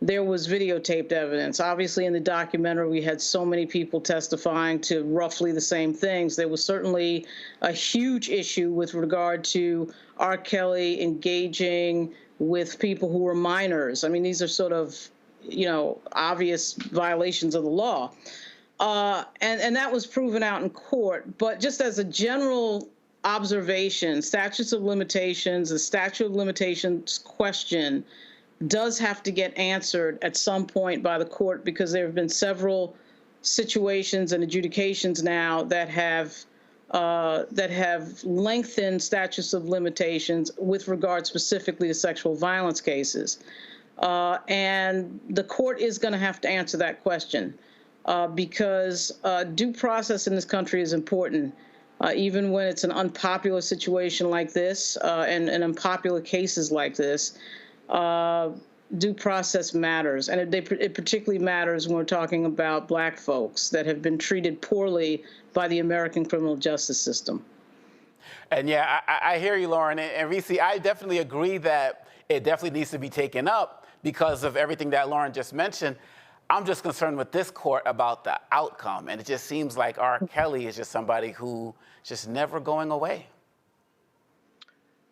there was videotaped evidence. Obviously, in the documentary, we had so many people testifying to roughly the same things. There was certainly a huge issue with regard to R. Kelly engaging with people who were minors. I mean, these are sort of, obvious violations of the law. And that was proven out in court. But just as a general observation, statutes of limitations, the statute of limitations question does have to get answered at some point by the court, because there have been several situations and adjudications now that have lengthened statutes of limitations with regard specifically to sexual violence cases. And the court is going to have to answer that question. Because due process in this country is important, even when it's an unpopular situation like this and unpopular cases like this. Due process matters, and it particularly matters when we're talking about black folks that have been treated poorly by the American criminal justice system. And yeah, I hear you, Lauren. And Reese, I definitely agree that it definitely needs to be taken up because of everything that Lauren just mentioned. I'm just concerned with this court about the outcome. And it just seems like R. Kelly is just somebody who just never going away.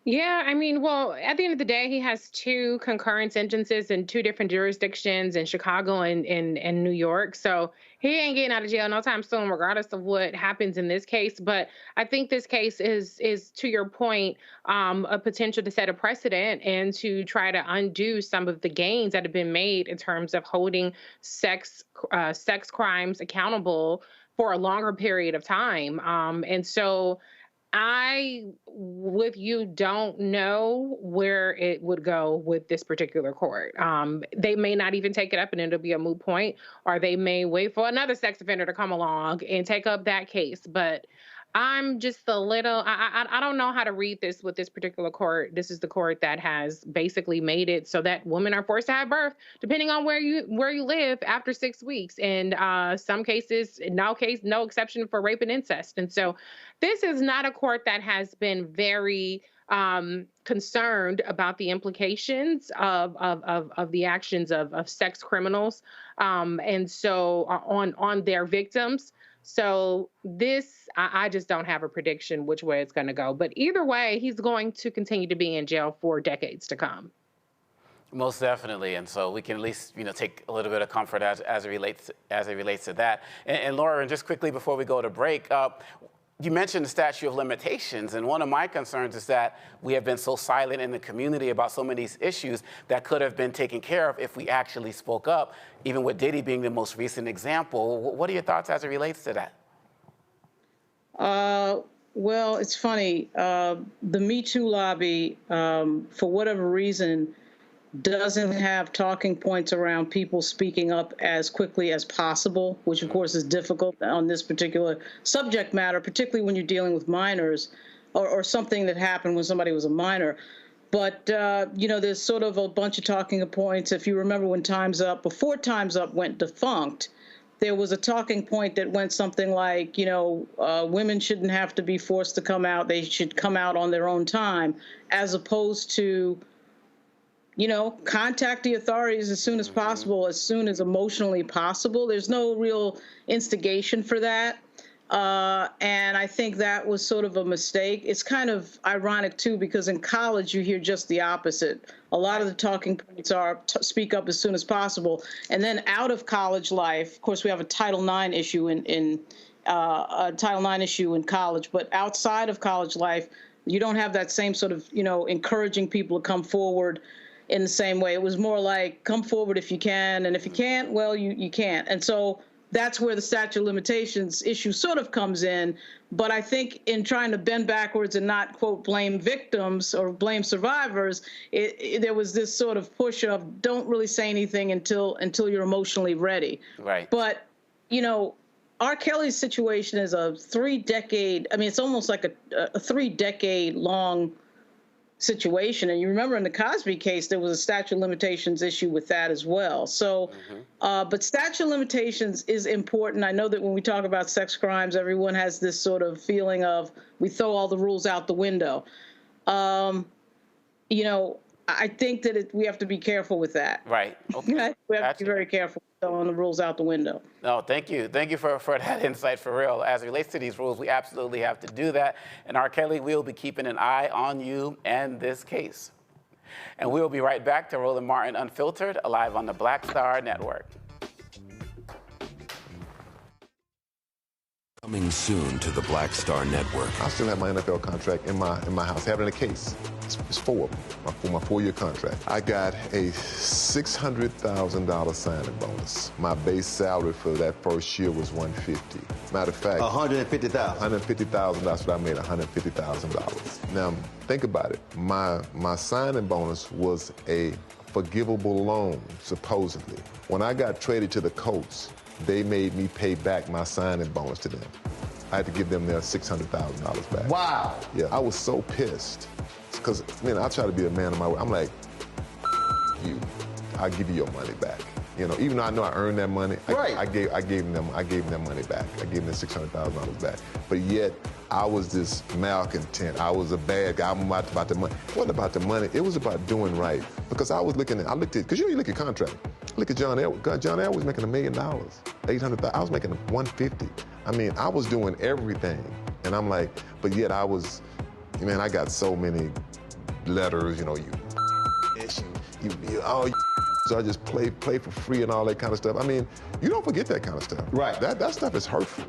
Yeah, I mean, well, at the end of the day, he has two concurrent sentences in two different jurisdictions in Chicago and New York. So he ain't getting out of jail no time soon, regardless of what happens in this case. But I think this case is to your point, a potential to set a precedent and to try to undo some of the gains that have been made in terms of holding sex crimes accountable for a longer period of time. And so I, with you, don't know where it would go with this particular court. They may not even take it up and it'll be a moot point, or they may wait for another sex offender to come along and take up that case. But I'm just a little, I don't know how to read this with this particular court. This is the court that has basically made it so that women are forced to have birth, depending on where you live after 6 weeks. And some cases, no exception for rape and incest. And so this is not a court that has been very concerned about the implications of the actions of sex criminals, and so on their victims. So this, I just don't have a prediction which way it's going to go. But either way, he's going to continue to be in jail for decades to come. Most definitely, and so we can at least take a little bit of comfort as it relates to that. And Laura, just quickly before we go to break, you mentioned the statute of limitations, and one of my concerns is that we have been so silent in the community about so many of these issues that could have been taken care of if we actually spoke up, even with Diddy being the most recent example. What are your thoughts as it relates to that? Well, it's funny. The Me Too lobby, for whatever reason, doesn't have talking points around people speaking up as quickly as possible, which of course is difficult on this particular subject matter, particularly when you're dealing with minors or something that happened when somebody was a minor. But, there's sort of a bunch of talking points. If you remember when Time's Up, before Time's Up went defunct, there was a talking point that went something like, women shouldn't have to be forced to come out. They should come out on their own time, as opposed to, contact the authorities as soon as possible, as soon as emotionally possible. There's no real instigation for that. And I think that was sort of a mistake. It's kind of ironic, too, because in college you hear just the opposite. A lot of the talking points are speak up as soon as possible. And then out of college life, of course, we have a Title IX issue in college. But outside of college life, you don't have that same sort of, encouraging people to come forward in the same way. It was more like, come forward if you can. And if you can't, well, you can't. And so that's where the statute of limitations issue sort of comes in. But I think in trying to bend backwards and not, quote, blame victims or blame survivors, there was this sort of push of don't really say anything until you're emotionally ready. Right. But, R. Kelly's situation is it's almost like a 3-decade long situation. And you remember in the Cosby case, there was a statute of limitations issue with that as well. So, but statute of limitations is important. I know that when we talk about sex crimes, everyone has this sort of feeling of we throw all the rules out the window. I think that we have to be careful with that. Right. Okay. We have to be very careful throwing the rules out the window. No, thank you. Thank you for that insight, for real. As it relates to these rules, we absolutely have to do that. And R. Kelly, we'll be keeping an eye on you and this case. And we'll be right back to Roland Martin Unfiltered, live on the Black Star Network. Coming soon to the Black Star Network. I still have my NFL contract in my house. I have it in a case. It's 4 of them, my 4-year contract. I got a $600,000 signing bonus. My base salary for that first year was $150,000. Matter of fact, $150,000. $150,000. That's what I made. $150,000. Now think about it. My signing bonus was a forgivable loan, supposedly. When I got traded to the Colts, they made me pay back my signing bonus to them. I had to give them their $600,000 back. Wow. Yeah, I was so pissed. Because, I try to be a man of my word. I'm like, you, I'll give you your money back. Even though I know I earned that money, right. I gave them money back. I gave them $600,000 back. But yet, I was this malcontent. I was a bad guy. I'm about the money. It wasn't about the money. It was about doing right. Because I looked at, because you look at contract. Look at John Elway. John Elway was making $1 million, $800,000. I was making $150,000. I was doing everything. And I'm like, but yet I got so many letters, so I just play for free and all that kind of stuff. You don't forget that kind of stuff. Right. That stuff is hurtful.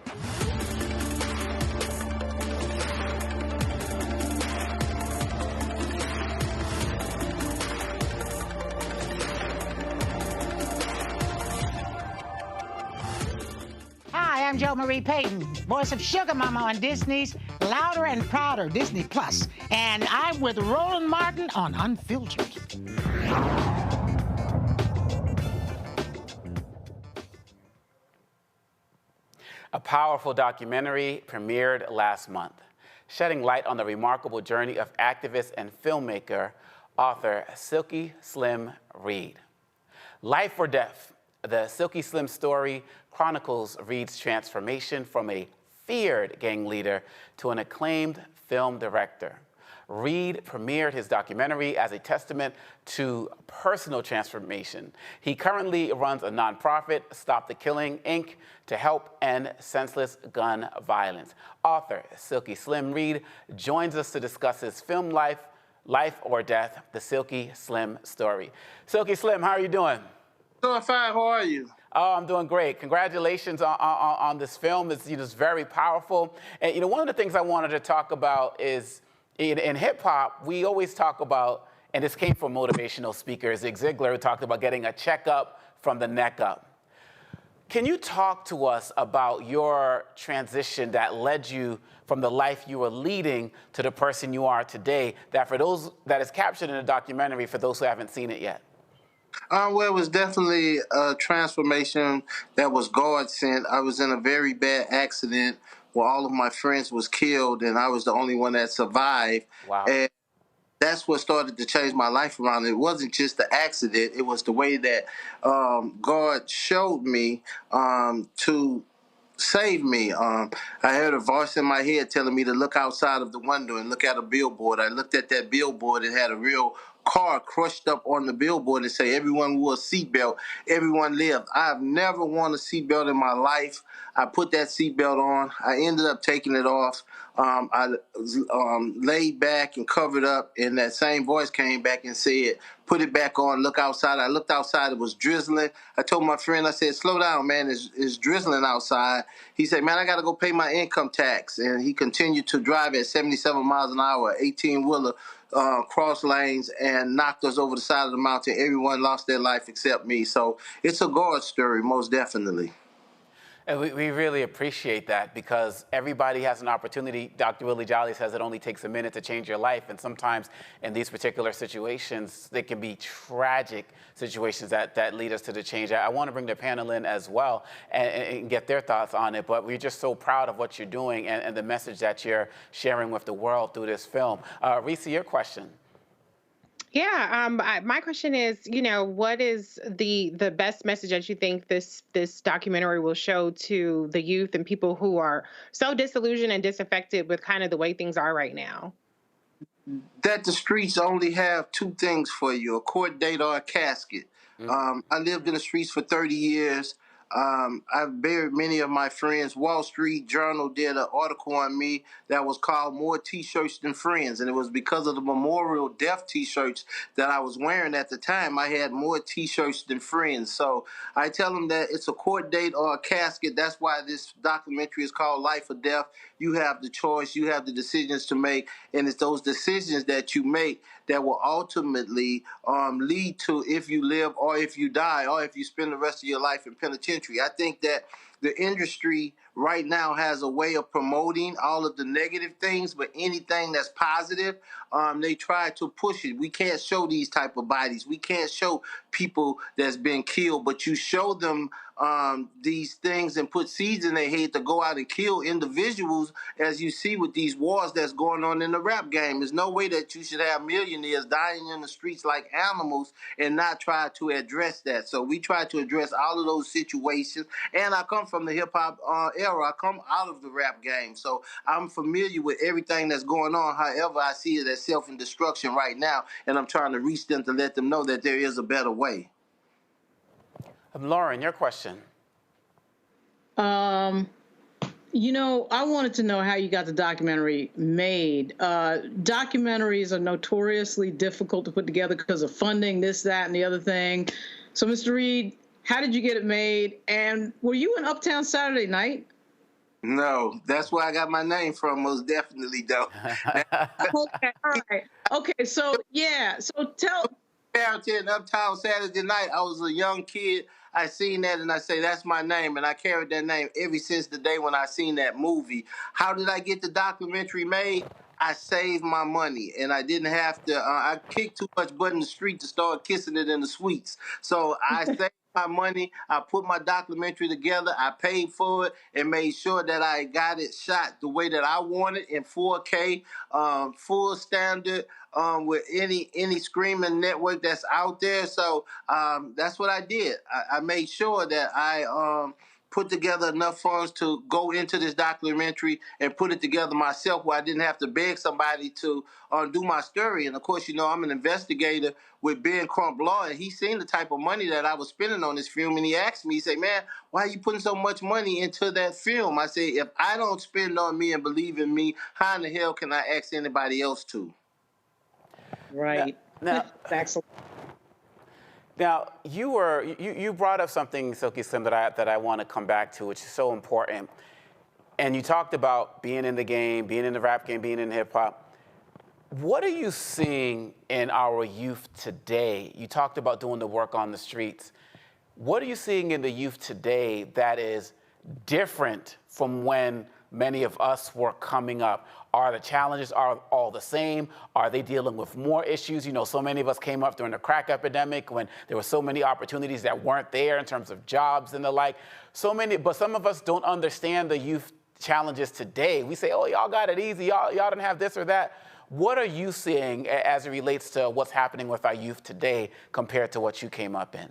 Hi, I'm Jo Marie Payton, voice of Sugar Mama on Disney's Louder and Prouder Disney Plus, and I'm with Roland Martin on Unfiltered. A powerful documentary premiered last month, shedding light on the remarkable journey of activist and filmmaker, author Silky Slim Reed. Life or Death, the Silky Slim story chronicles Reed's transformation from a feared gang leader to an acclaimed film director. Reed premiered his documentary as a testament to personal transformation. He currently runs a nonprofit, Stop the Killing, Inc., to help end senseless gun violence. Author Silky Slim Reed joins us to discuss his film Life or Death, the Silky Slim story. Silky Slim, how are you doing? Doing fine. How are you? Oh, I'm doing great. Congratulations on this film. It's very powerful. And one of the things I wanted to talk about is in hip hop, we always talk about, and this came from motivational speakers, Zig Ziglar, who talked about getting a checkup from the neck up. Can you talk to us about your transition that led you from the life you were leading to the person you are today, that is captured in the documentary for those who haven't seen it yet? Well, it was definitely a transformation that was God sent. I was in a very bad accident where all of my friends was killed and I was the only one that survived. Wow. And that's what started to change my life around. It wasn't just the accident. It was the way that God showed me to save me. I heard a voice in my head telling me to look outside of the window and look at a billboard. I looked at that billboard. It had a real car crushed up on the billboard and say, everyone wore a seatbelt, everyone lived. I've never worn a seatbelt in my life. I put that seatbelt on. I ended up taking it off. I laid back and covered up, and that same voice came back and said, put it back on, look outside. I looked outside, it was drizzling. I told my friend, I said, slow down, man, it's drizzling outside. He said, man, I got to go pay my income tax. And he continued to drive at 77 miles an hour, 18-wheeler, cross lanes, and knocked us over the side of the mountain. Everyone lost their life except me. So it's a God story, most definitely. And we really appreciate that, because everybody has an opportunity. Dr. Willie Jolly says it only takes a minute to change your life. And sometimes in these particular situations, they can be tragic situations that lead us to the change. I want to bring the panel in as well and get their thoughts on it. But we're just so proud of what you're doing and the message that you're sharing with the world through this film. Reese, your question. Yeah, my question is, what is the best message that you think this documentary will show to the youth and people who are so disillusioned and disaffected with kind of the way things are right now? That the streets only have two things for you, a court date or a casket. I lived in the streets for 30 years. I've buried many of my friends. Wall Street Journal did an article on me that was called More T-Shirts Than Friends, and it was because of the memorial death T-shirts that I was wearing at the time. I had more T-shirts than friends. So I tell them that it's a court date or a casket. That's why this documentary is called Life or Death. You have the choice. You have the decisions to make, and it's those decisions that you make that will ultimately lead to if you live or if you die or if you spend the rest of your life in penitentiary. I think that the industry right now has a way of promoting all of the negative things, but anything that's positive, they try to push it. We can't show these type of bodies. We can't show people that's been killed, but you show them these things and put seeds in their head to go out and kill individuals, as you see with these wars that's going on in the rap game. There's no way that you should have millionaires dying in the streets like animals and not try to address that. So we try to address all of those situations. And I come from the hip-hop era. I come out of the rap game. So I'm familiar with everything that's going on. However, I see it as self-destruction right now, and I'm trying to reach them to let them know that there is a better way. Lauren, your question. I wanted to know how you got the documentary made. Documentaries are notoriously difficult to put together because of funding, this, that, and the other thing. So, Mr. Reed, how did you get it made? And were you in Uptown Saturday Night? No, that's where I got my name from, most definitely, though. Okay, all right. Okay, so, yeah. So tell... In Uptown Saturday Night, I was a young kid. I seen that and I say, that's my name. And I carried that name ever since the day when I seen that movie. How did I get the documentary made? I saved my money, and I didn't have to, I kicked too much butt in the street to start kissing it in the suites. So I saved my money. I put my documentary together. I paid for it and made sure that I got it shot the way that I wanted, in 4K, full standard, with any streaming network that's out there. So that's what I did. I made sure that I put together enough funds to go into this documentary and put it together myself, where I didn't have to beg somebody to do my story. And of course, I'm an investigator with Ben Crump Law, and he seen the type of money that I was spending on this film, and he asked me, he said, man, why are you putting so much money into that film? I said, if I don't spend on me and believe in me, how in the hell can I ask anybody else to? Right. Now, excellent. Now, you brought up something, Silky Slim, that I want to come back to, which is so important. And you talked about being in the game, being in the rap game, being in hip-hop. What are you seeing in our youth today? You talked about doing the work on the streets. What are you seeing in the youth today that is different from when many of us were coming up? Are the challenges all the same? Are they dealing with more issues? So many of us came up during the crack epidemic when there were so many opportunities that weren't there in terms of jobs and the like. But some of us don't understand the youth challenges today. We say, oh, y'all got it easy. Y'all didn't have this or that. What are you seeing as it relates to what's happening with our youth today compared to what you came up in?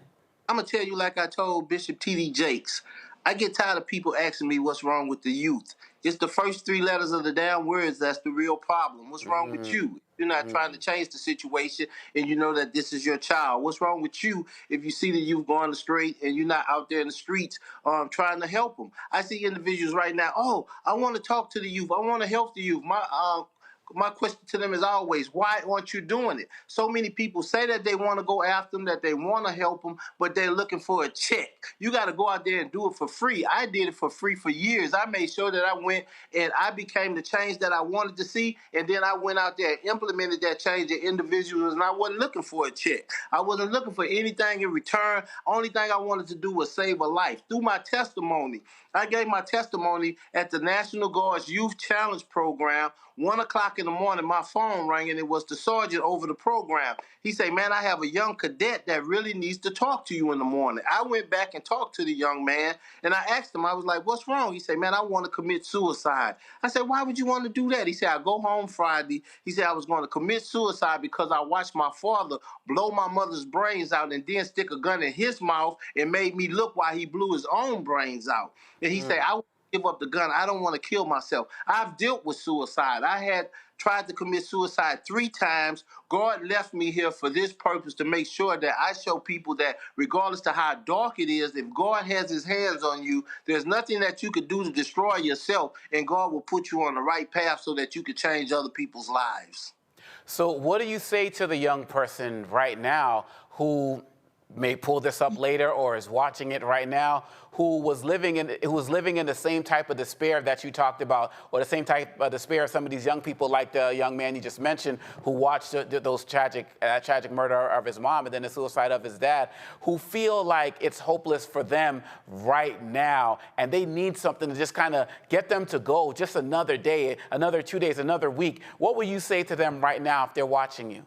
I'm going to tell you like I told Bishop T.D. Jakes. I get tired of people asking me what's wrong with the youth. It's the first three letters of the damn words that's the real problem. What's wrong with you? You're not trying to change the situation and you know that this is your child. What's wrong with you if you see the youth going astray and you're not out there in the streets trying to help them? I see individuals right now, oh, I want to talk to the youth. I want to help the youth. My question to them is always, why aren't you doing it? So many people say that they want to go after them, that they want to help them, but they're looking for a check. You got to go out there and do it for free. I did it for free for years. I made sure that I went and I became the change that I wanted to see, and then I went out there and implemented that change in individuals, and I wasn't looking for a check. I wasn't looking for anything in return. Only thing I wanted to do was save a life. Through my testimony, I gave my testimony at the National Guard's Youth Challenge Program. 1 o'clock in the morning, my phone rang, and it was the sergeant over the program. He said, man, I have a young cadet that really needs to talk to you in the morning. I went back and talked to the young man, and I asked him, I was like, what's wrong? He said, man, I want to commit suicide. I said, why would you want to do that? He said, I go home Friday. He said, I was going to commit suicide because I watched my father blow my mother's brains out and then stick a gun in his mouth and made me look while he blew his own brains out. And he said, I give up the gun. I don't want to kill myself. I've dealt with suicide. I had tried to commit suicide 3 times. God left me here for this purpose, to make sure that I show people that regardless to how dark it is, if God has his hands on you, there's nothing that you could do to destroy yourself, and God will put you on the right path so that you could change other people's lives. So what do you say to the young person right now who may pull this up later or is watching it right now, who was living in the same type of despair that you talked about, or the same type of despair of some of these young people, like the young man you just mentioned, who watched those tragic murder of his mom and then the suicide of his dad, who feel like it's hopeless for them right now, and they need something to just kind of get them to go just another day, another 2 days, another week. What would you say to them right now if they're watching you?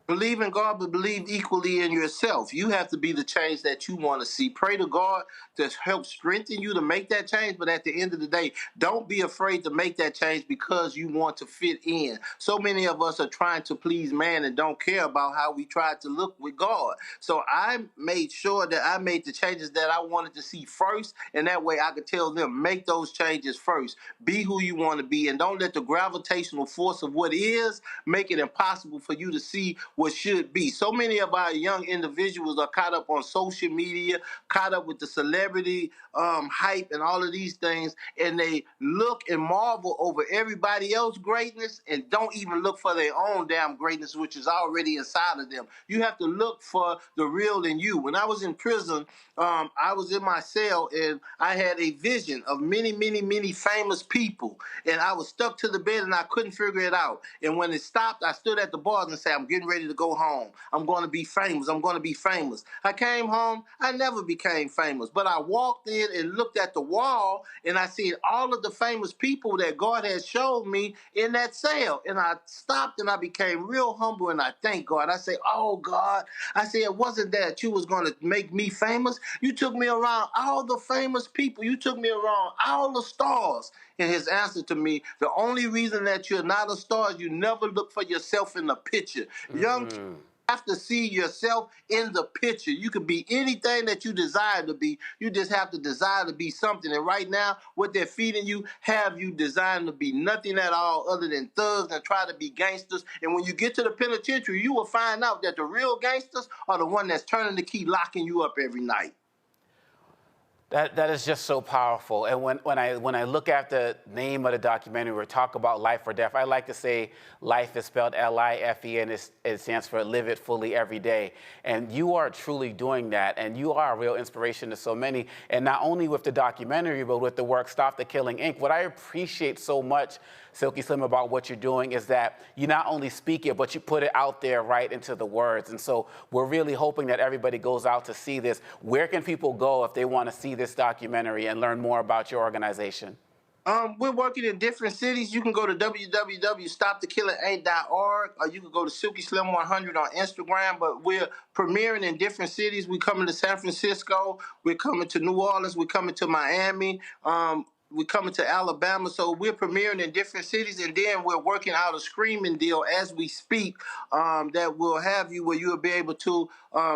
Believe in God, but believe equally in yourself. You have to be the change that you want to see. Pray to God to help strengthen you to make that change, but at the end of the day, don't be afraid to make that change because you want to fit in. So many of us are trying to please man and don't care about how we try to look with God. So I made sure that I made the changes that I wanted to see first, and that way I could tell them, make those changes first. Be who you want to be, and don't let the gravitational force of what is make it impossible for you to see what should be. So many of our young individuals are caught up on social media, caught up with the celebrity hype and all of these things, and they look and marvel over everybody else's greatness and don't even look for their own damn greatness, which is already inside of them. You have to look for the real in you. When I was in prison, I was in my cell, and I had a vision of many, many, many famous people, and I was stuck to the bed and I couldn't figure it out. And when it stopped, I stood at the bars and said, I'm getting ready to go home. I'm going to be famous. I'm going to be famous. I came home. I never became famous, but I walked in and looked at the wall, and I seen all of the famous people that God has showed me in that cell. And I stopped and I became real humble, and I thank God. I say, oh God, I said, it wasn't that you was going to make me famous. You took me around all the famous people. You took me around all the stars. And his answer to me, the only reason that you're not a star is you never look for yourself in the picture. Young people have to see yourself in the picture. You could be anything that you desire to be. You just have to desire to be something. And right now, what they're feeding you, have you designed to be nothing at all other than thugs and try to be gangsters. And when you get to the penitentiary, you will find out that the real gangsters are the one that's turning the key, locking you up every night. That is just so powerful. And when I look at the name of the documentary, or talk about life or death, I like to say life is spelled L-I-F-E, and it stands for live it fully every day. And you are truly doing that, and you are a real inspiration to so many. And not only with the documentary, but with the work Stop the Killing, Inc. What I appreciate so much, Silky Slim, about what you're doing is that you not only speak it, but you put it out there right into the words. And so we're really hoping that everybody goes out to see this. Where can people go if they want to see this documentary and learn more about your organization? We're working in different cities. You can go to www.stopthekillinginc.org, or you can go to Silky Slim 100 on Instagram. But we're premiering in different cities. We're coming to San Francisco. We're coming to New Orleans. We're coming to Miami. we're coming to Alabama, so we're premiering in different cities, and then we're working out a streaming deal as we speak that will have you where you'll be able to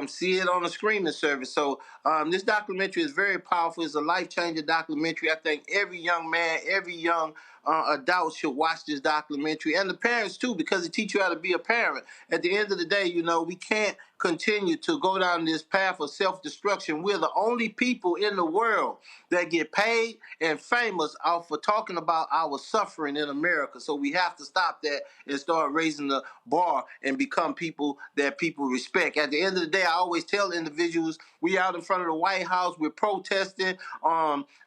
see it on a streaming service. So this documentary is very powerful. It's a life-changing documentary. I think every young man, every young adults should watch this documentary, and the parents too, because it teaches you how to be a parent. At the end of the day, we can't continue to go down this path of self-destruction. We're the only people in the world that get paid and famous off for talking about our suffering in America. So we have to stop that and start raising the bar and become people that people respect. At the end of the day, I always tell individuals, we out in front of the White House, we're protesting.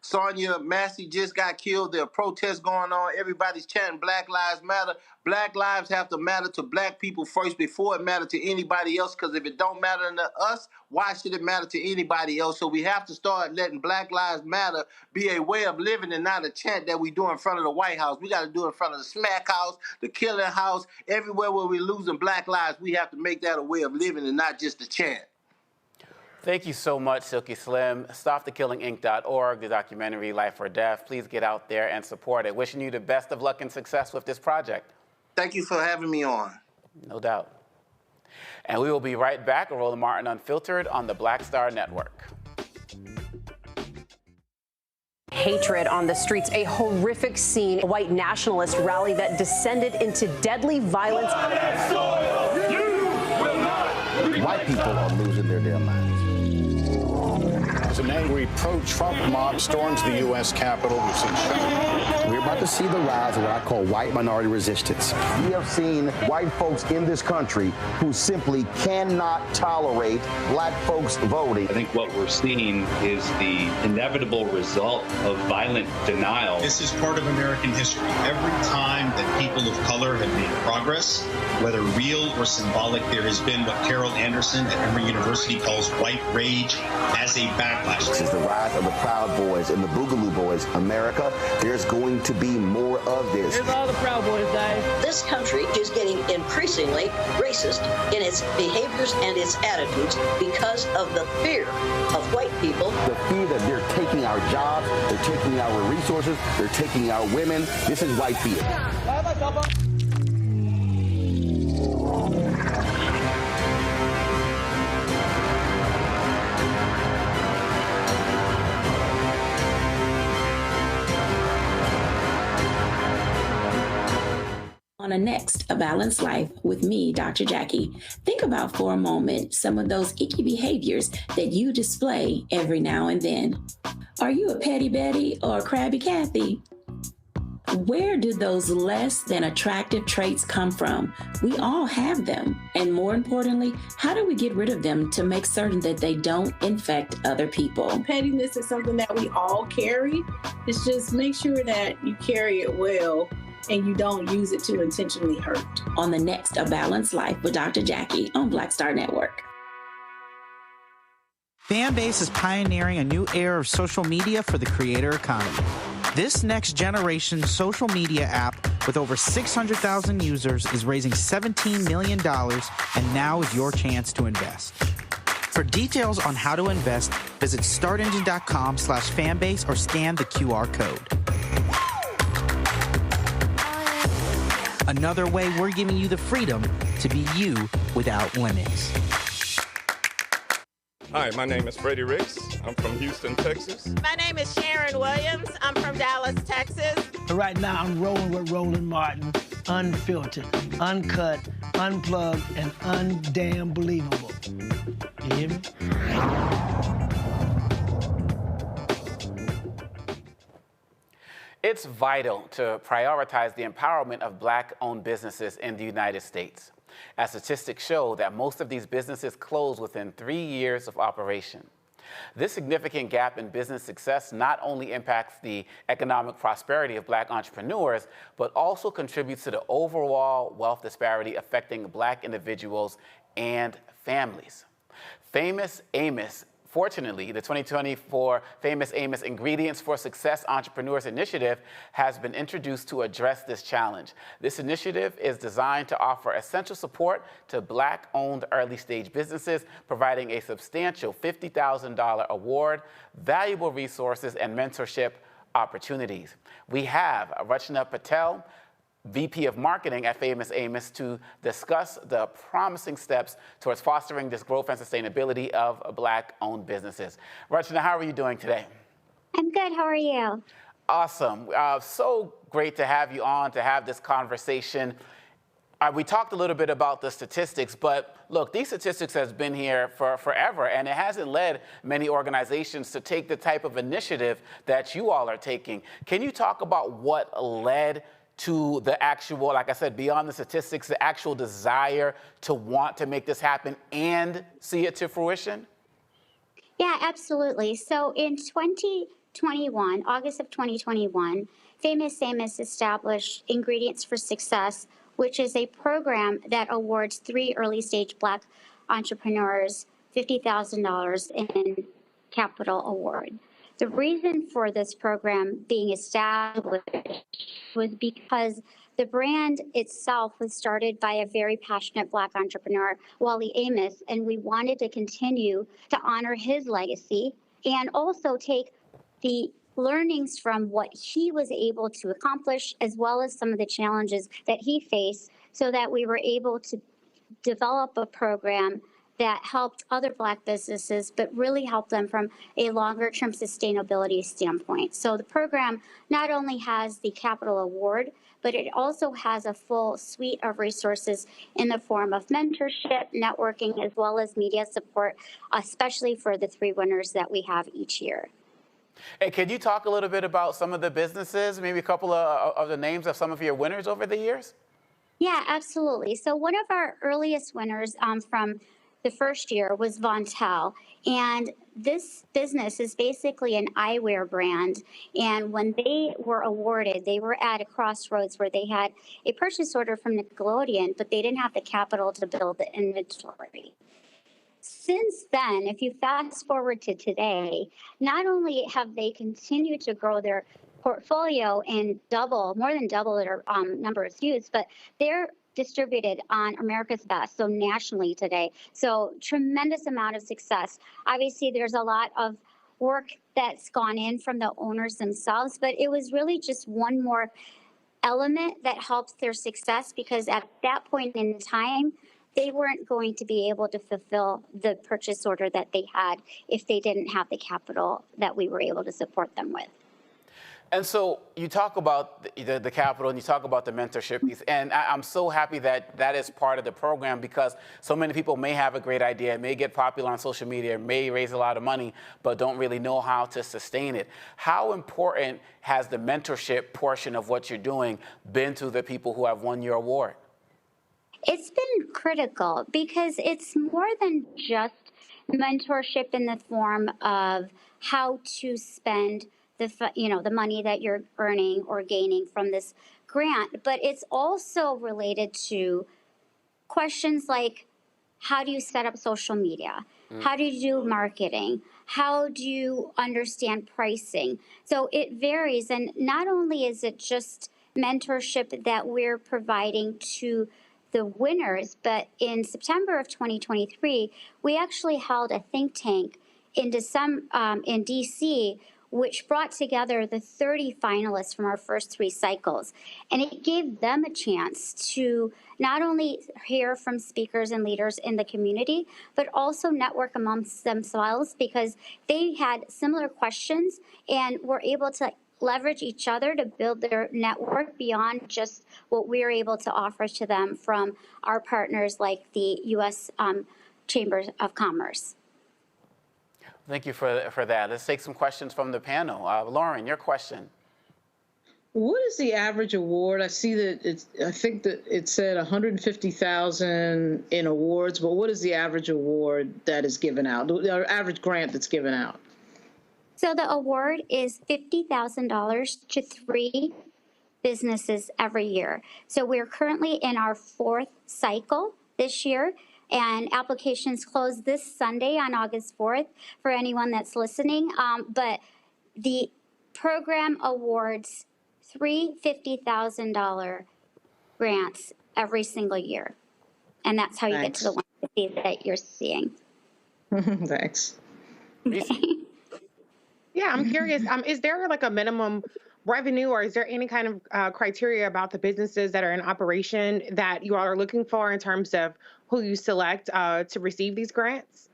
Sonia Massey just got killed. There are protests going on. Everybody's chanting Black Lives Matter. Black lives have to matter to black people first before it matters to anybody else, because if it don't matter to us, why should it matter to anybody else? So we have to start letting Black Lives Matter be a way of living and not a chant that we do in front of the White House. We got to do it in front of the smack house, the killing house, everywhere where we're losing black lives. We have to make that a way of living and not just a chant. Thank you so much, Silky Slim. StopTheKillingInc.org, the documentary Life or Death. Please get out there and support it. Wishing you the best of luck and success with this project. Thank you for having me on. No doubt. And we will be right back. Roland Martin Unfiltered on the Black Star Network. Hatred on the streets, a horrific scene, a white nationalist rally that descended into deadly violence. White people are losing their damn minds. As an angry pro-Trump mob storms the U.S. Capitol, we've seen shooting. We're about to see the rise of what I call white minority resistance. We have seen white folks in this country who simply cannot tolerate black folks voting. I think what we're seeing is the inevitable result of violent denial. This is part of American history. Every time that people of color have made progress, whether real or symbolic, there has been what Carol Anderson at Emory University calls white rage as a backlash. This is the rise of the Proud Boys and the Boogaloo Boys. America, there's going to be more of this. Here's all the Proud Boys, guys. This country is getting increasingly racist in its behaviors and its attitudes because of the fear of white people. The fear that they're taking our jobs, they're taking our resources, they're taking our women. This is white fear. On a next, A Balanced Life with me, Dr. Jackie. Think about for a moment some of those icky behaviors that you display every now and then. Are you a petty Betty or a crabby Kathy? Where do those less than attractive traits come from? We all have them. And more importantly, how do we get rid of them to make certain that they don't infect other people? Pettiness is something that we all carry. It's just make sure that you carry it well and you don't use it to intentionally hurt. On the next A Balanced Life with Dr. Jackie on Black Star Network. Fanbase is pioneering a new era of social media for the creator economy. This next generation social media app with over 600,000 users is raising $17 million, and now is your chance to invest. For details on how to invest, visit startengine.com/fanbase or scan the QR code. Another way we're giving you the freedom to be you without limits. Hi, my name is Freddie Ricks. I'm from Houston, Texas. My name is Sharon Williams. I'm from Dallas, Texas. Right now, I'm rolling with Roland Martin, unfiltered, uncut, unplugged, and undamn believable. You hear me? It's vital to prioritize the empowerment of Black-owned businesses in the United States, as statistics show that most of these businesses close within 3 years of operation. This significant gap in business success not only impacts the economic prosperity of Black entrepreneurs, but also contributes to the overall wealth disparity affecting Black individuals and families. Fortunately, the 2024 Famous Amos Ingredients for Success Entrepreneurs Initiative has been introduced to address this challenge. This initiative is designed to offer essential support to Black-owned early-stage businesses, providing a substantial $50,000 award, valuable resources, and mentorship opportunities. We have Rachna Patel, VP of Marketing at Famous Amos, to discuss the promising steps towards fostering this growth and sustainability of Black-owned businesses. Rachna, how are you doing today? I'm good. How are you? Awesome. So great to have you on to have this conversation. We talked a little bit about the statistics, but look, these statistics has been here for forever, and it hasn't led many organizations to take the type of initiative that you all are taking. Can you talk about what led to the actual, like I said, beyond the statistics, the actual desire to want to make this happen and see it to fruition? Yeah, absolutely. So in 2021, August of 2021, Famous Amos established Ingredients for Success, which is a program that awards 3 early-stage Black entrepreneurs $50,000 in capital award. The reason for this program being established was because the brand itself was started by a very passionate Black entrepreneur, Wally Amos, and we wanted to continue to honor his legacy and also take the learnings from what he was able to accomplish, as well as some of the challenges that he faced, so that we were able to develop a program that helped other Black businesses, but really helped them from a longer-term sustainability standpoint. So the program not only has the capital award, but it also has a full suite of resources in the form of mentorship, networking, as well as media support, especially for the 3 winners that we have each year. And can you talk a little bit about some of the businesses, maybe a couple of the names of some of your winners over the years? Yeah, absolutely. So one of our earliest winners from the first year was Vontel. And this business is basically an eyewear brand. And when they were awarded, they were at a crossroads where they had a purchase order from Nickelodeon, but they didn't have the capital to build the inventory. Since then, if you fast forward to today, not only have they continued to grow their portfolio and more than double their number of SKUs, but they're distributed on America's Best, so nationally today. So tremendous amount of success. Obviously, there's a lot of work that's gone in from the owners themselves, but it was really just one more element that helped their success, because at that point in time, they weren't going to be able to fulfill the purchase order that they had if they didn't have the capital that we were able to support them with. And so you talk about the capital and you talk about the mentorship piece, and I'm so happy that that is part of the program, because so many people may have a great idea, may get popular on social media, may raise a lot of money, but don't really know how to sustain it. How important has the mentorship portion of what you're doing been to the people who have won your award? It's been critical, because it's more than just mentorship in the form of how to spend the money that you're earning or gaining from this grant, but it's also related to questions like, how do you set up social media? How do you do marketing? How do you understand pricing? So it varies, and not only is it just mentorship that we're providing to the winners, but in September of 2023, we actually held a think tank in DC, which brought together the 30 finalists from our first 3 cycles. And it gave them a chance to not only hear from speakers and leaders in the community, but also network amongst themselves, because they had similar questions and were able to leverage each other to build their network beyond just what we're able to offer to them from our partners like the U.S. Chamber of Commerce. Thank you for that. Let's take some questions from the panel. Lauren, your question. What is the average award? I see that I think that it said 150,000 in awards, but what is the average award that is given out, the average grant that's given out? So the award is $50,000 to 3 businesses every year. So we're currently in our 4th cycle this year, and applications close this Sunday on August 4th for anyone that's listening. But the program awards 3 $50,000 grants every single year. And that's how you get to the 150 that you're seeing. Thanks. Yeah, I'm curious. Is there like a minimum revenue, or is there any kind of criteria about the businesses that are in operation that you all are looking for in terms of who you select to receive these grants?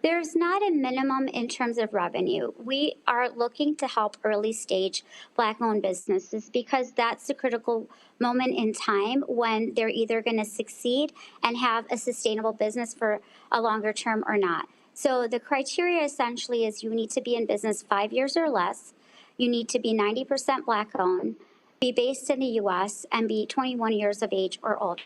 There's not a minimum in terms of revenue. We are looking to help early stage Black-owned businesses because that's the critical moment in time when they're either going to succeed and have a sustainable business for a longer term or not. So the criteria essentially is you need to be in business 5 years or less, you need to be 90% Black-owned, be based in the U.S., and be 21 years of age or older.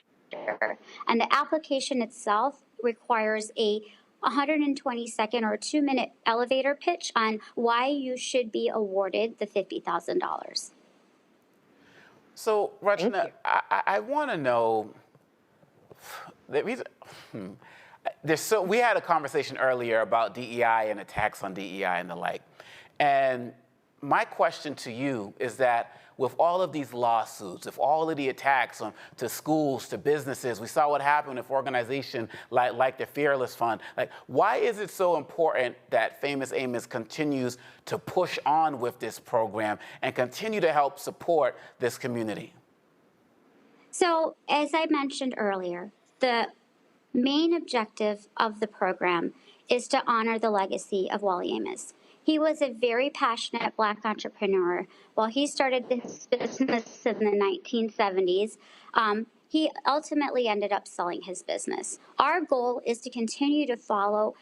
And the application itself requires a 120-second or 2-minute elevator pitch on why you should be awarded the $50,000. So, Rachna, I want to know the reason. We had a conversation earlier about DEI and attacks on DEI and the like. And my question to you is that with all of these lawsuits, with all of the attacks to schools, to businesses, we saw what happened with organizations like the Fearless Fund. Like, why is it so important that Famous Amos continues to push on with this program and continue to help support this community? So, as I mentioned earlier, the main objective of the program is to honor the legacy of Wally Amos. He was a very passionate Black entrepreneur. While he started this business in the 1970s, he ultimately ended up selling his business. Our goal is to continue to follow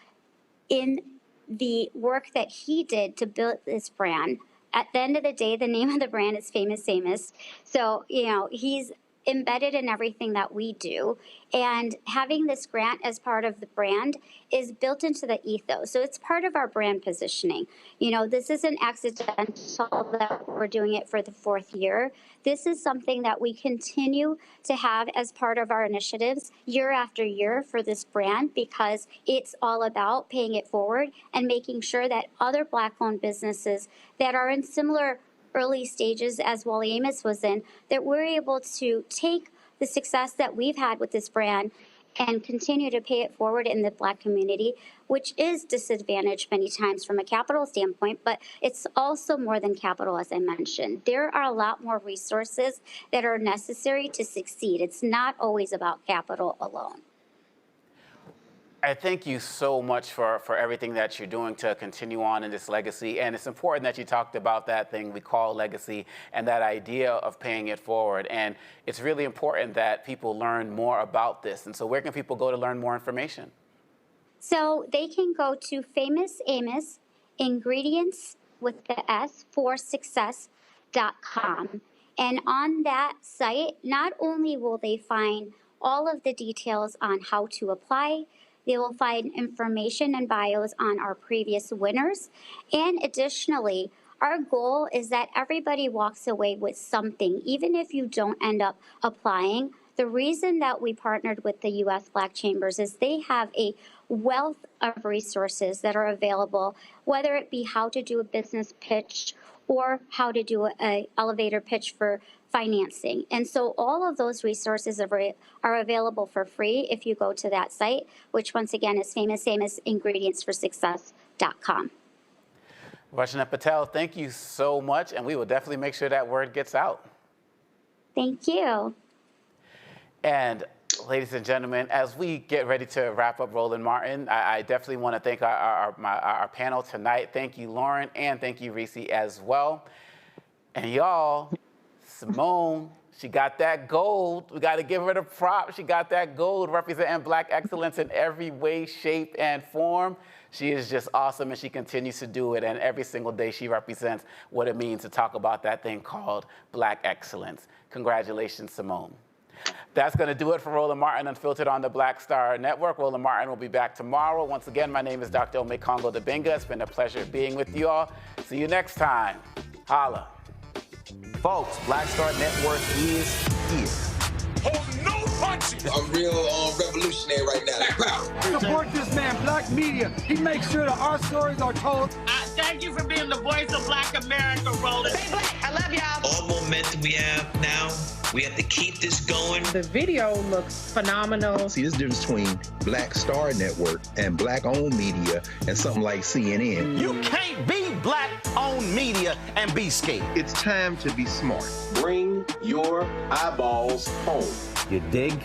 in the work that he did to build this brand. At the end of the day, the name of the brand is Famous Amos. So, he's embedded in everything that we do. And having this grant as part of the brand is built into the ethos. So it's part of our brand positioning. This isn't accidental that we're doing it for the 4th year. This is something that we continue to have as part of our initiatives year after year for this brand because it's all about paying it forward and making sure that other Black-owned businesses that are in similar early stages as Wally Amos was in, that we're able to take the success that we've had with this brand and continue to pay it forward in the Black community, which is disadvantaged many times from a capital standpoint, but it's also more than capital, as I mentioned. There are a lot more resources that are necessary to succeed. It's not always about capital alone. I thank you so much for everything that you're doing to continue on in this legacy. And it's important that you talked about that thing we call legacy and that idea of paying it forward. And it's really important that people learn more about this. And so where can people go to learn more information? So they can go to Famous Amos Ingredients with the S for Success.com. And on that site, not only will they find all of the details on how to apply, they will find information and bios on our previous winners. And additionally, our goal is that everybody walks away with something, even if you don't end up applying. The reason that we partnered with the U.S. Black Chambers is they have a wealth of resources that are available, whether it be how to do a business pitch or how to do an elevator pitch for financing. And so all of those resources are available for free if you go to that site, which once again is Famous Amos Ingredients for Success.com. Rachna Patel, thank you so much, and we will definitely make sure that word gets out. Thank you. And ladies and gentlemen, as we get ready to wrap up Roland Martin, I definitely want to thank our panel tonight. Thank you, Lauren, and thank you, Reese, as well. And y'all, Simone, she got that gold. We got to give her the prop. She got that gold representing Black excellence in every way, shape, and form. She is just awesome, and she continues to do it. And every single day, she represents what it means to talk about that thing called Black excellence. Congratulations, Simone. That's going to do it for Roland Martin Unfiltered on the Black Star Network. Roland Martin will be back tomorrow. Once again, my name is Dr. Ome Congo Dibinga. It's been a pleasure being with you all. See you next time. Holla. Folks, Black Star Network is here. Oh, no punches! I'm real revolutionary right now. Support this man, Black Media. He makes sure that our stories are told. Thank you for being the voice of Black America, Roland. Stay Black. I love y'all. All momentum we have now, we have to keep this going The video looks phenomenal. See, there's a difference between Black Star Network and Black-owned media and something like CNN. You can't be Black-owned media and be scared. It's time to be smart. Bring your eyeballs home. You dig?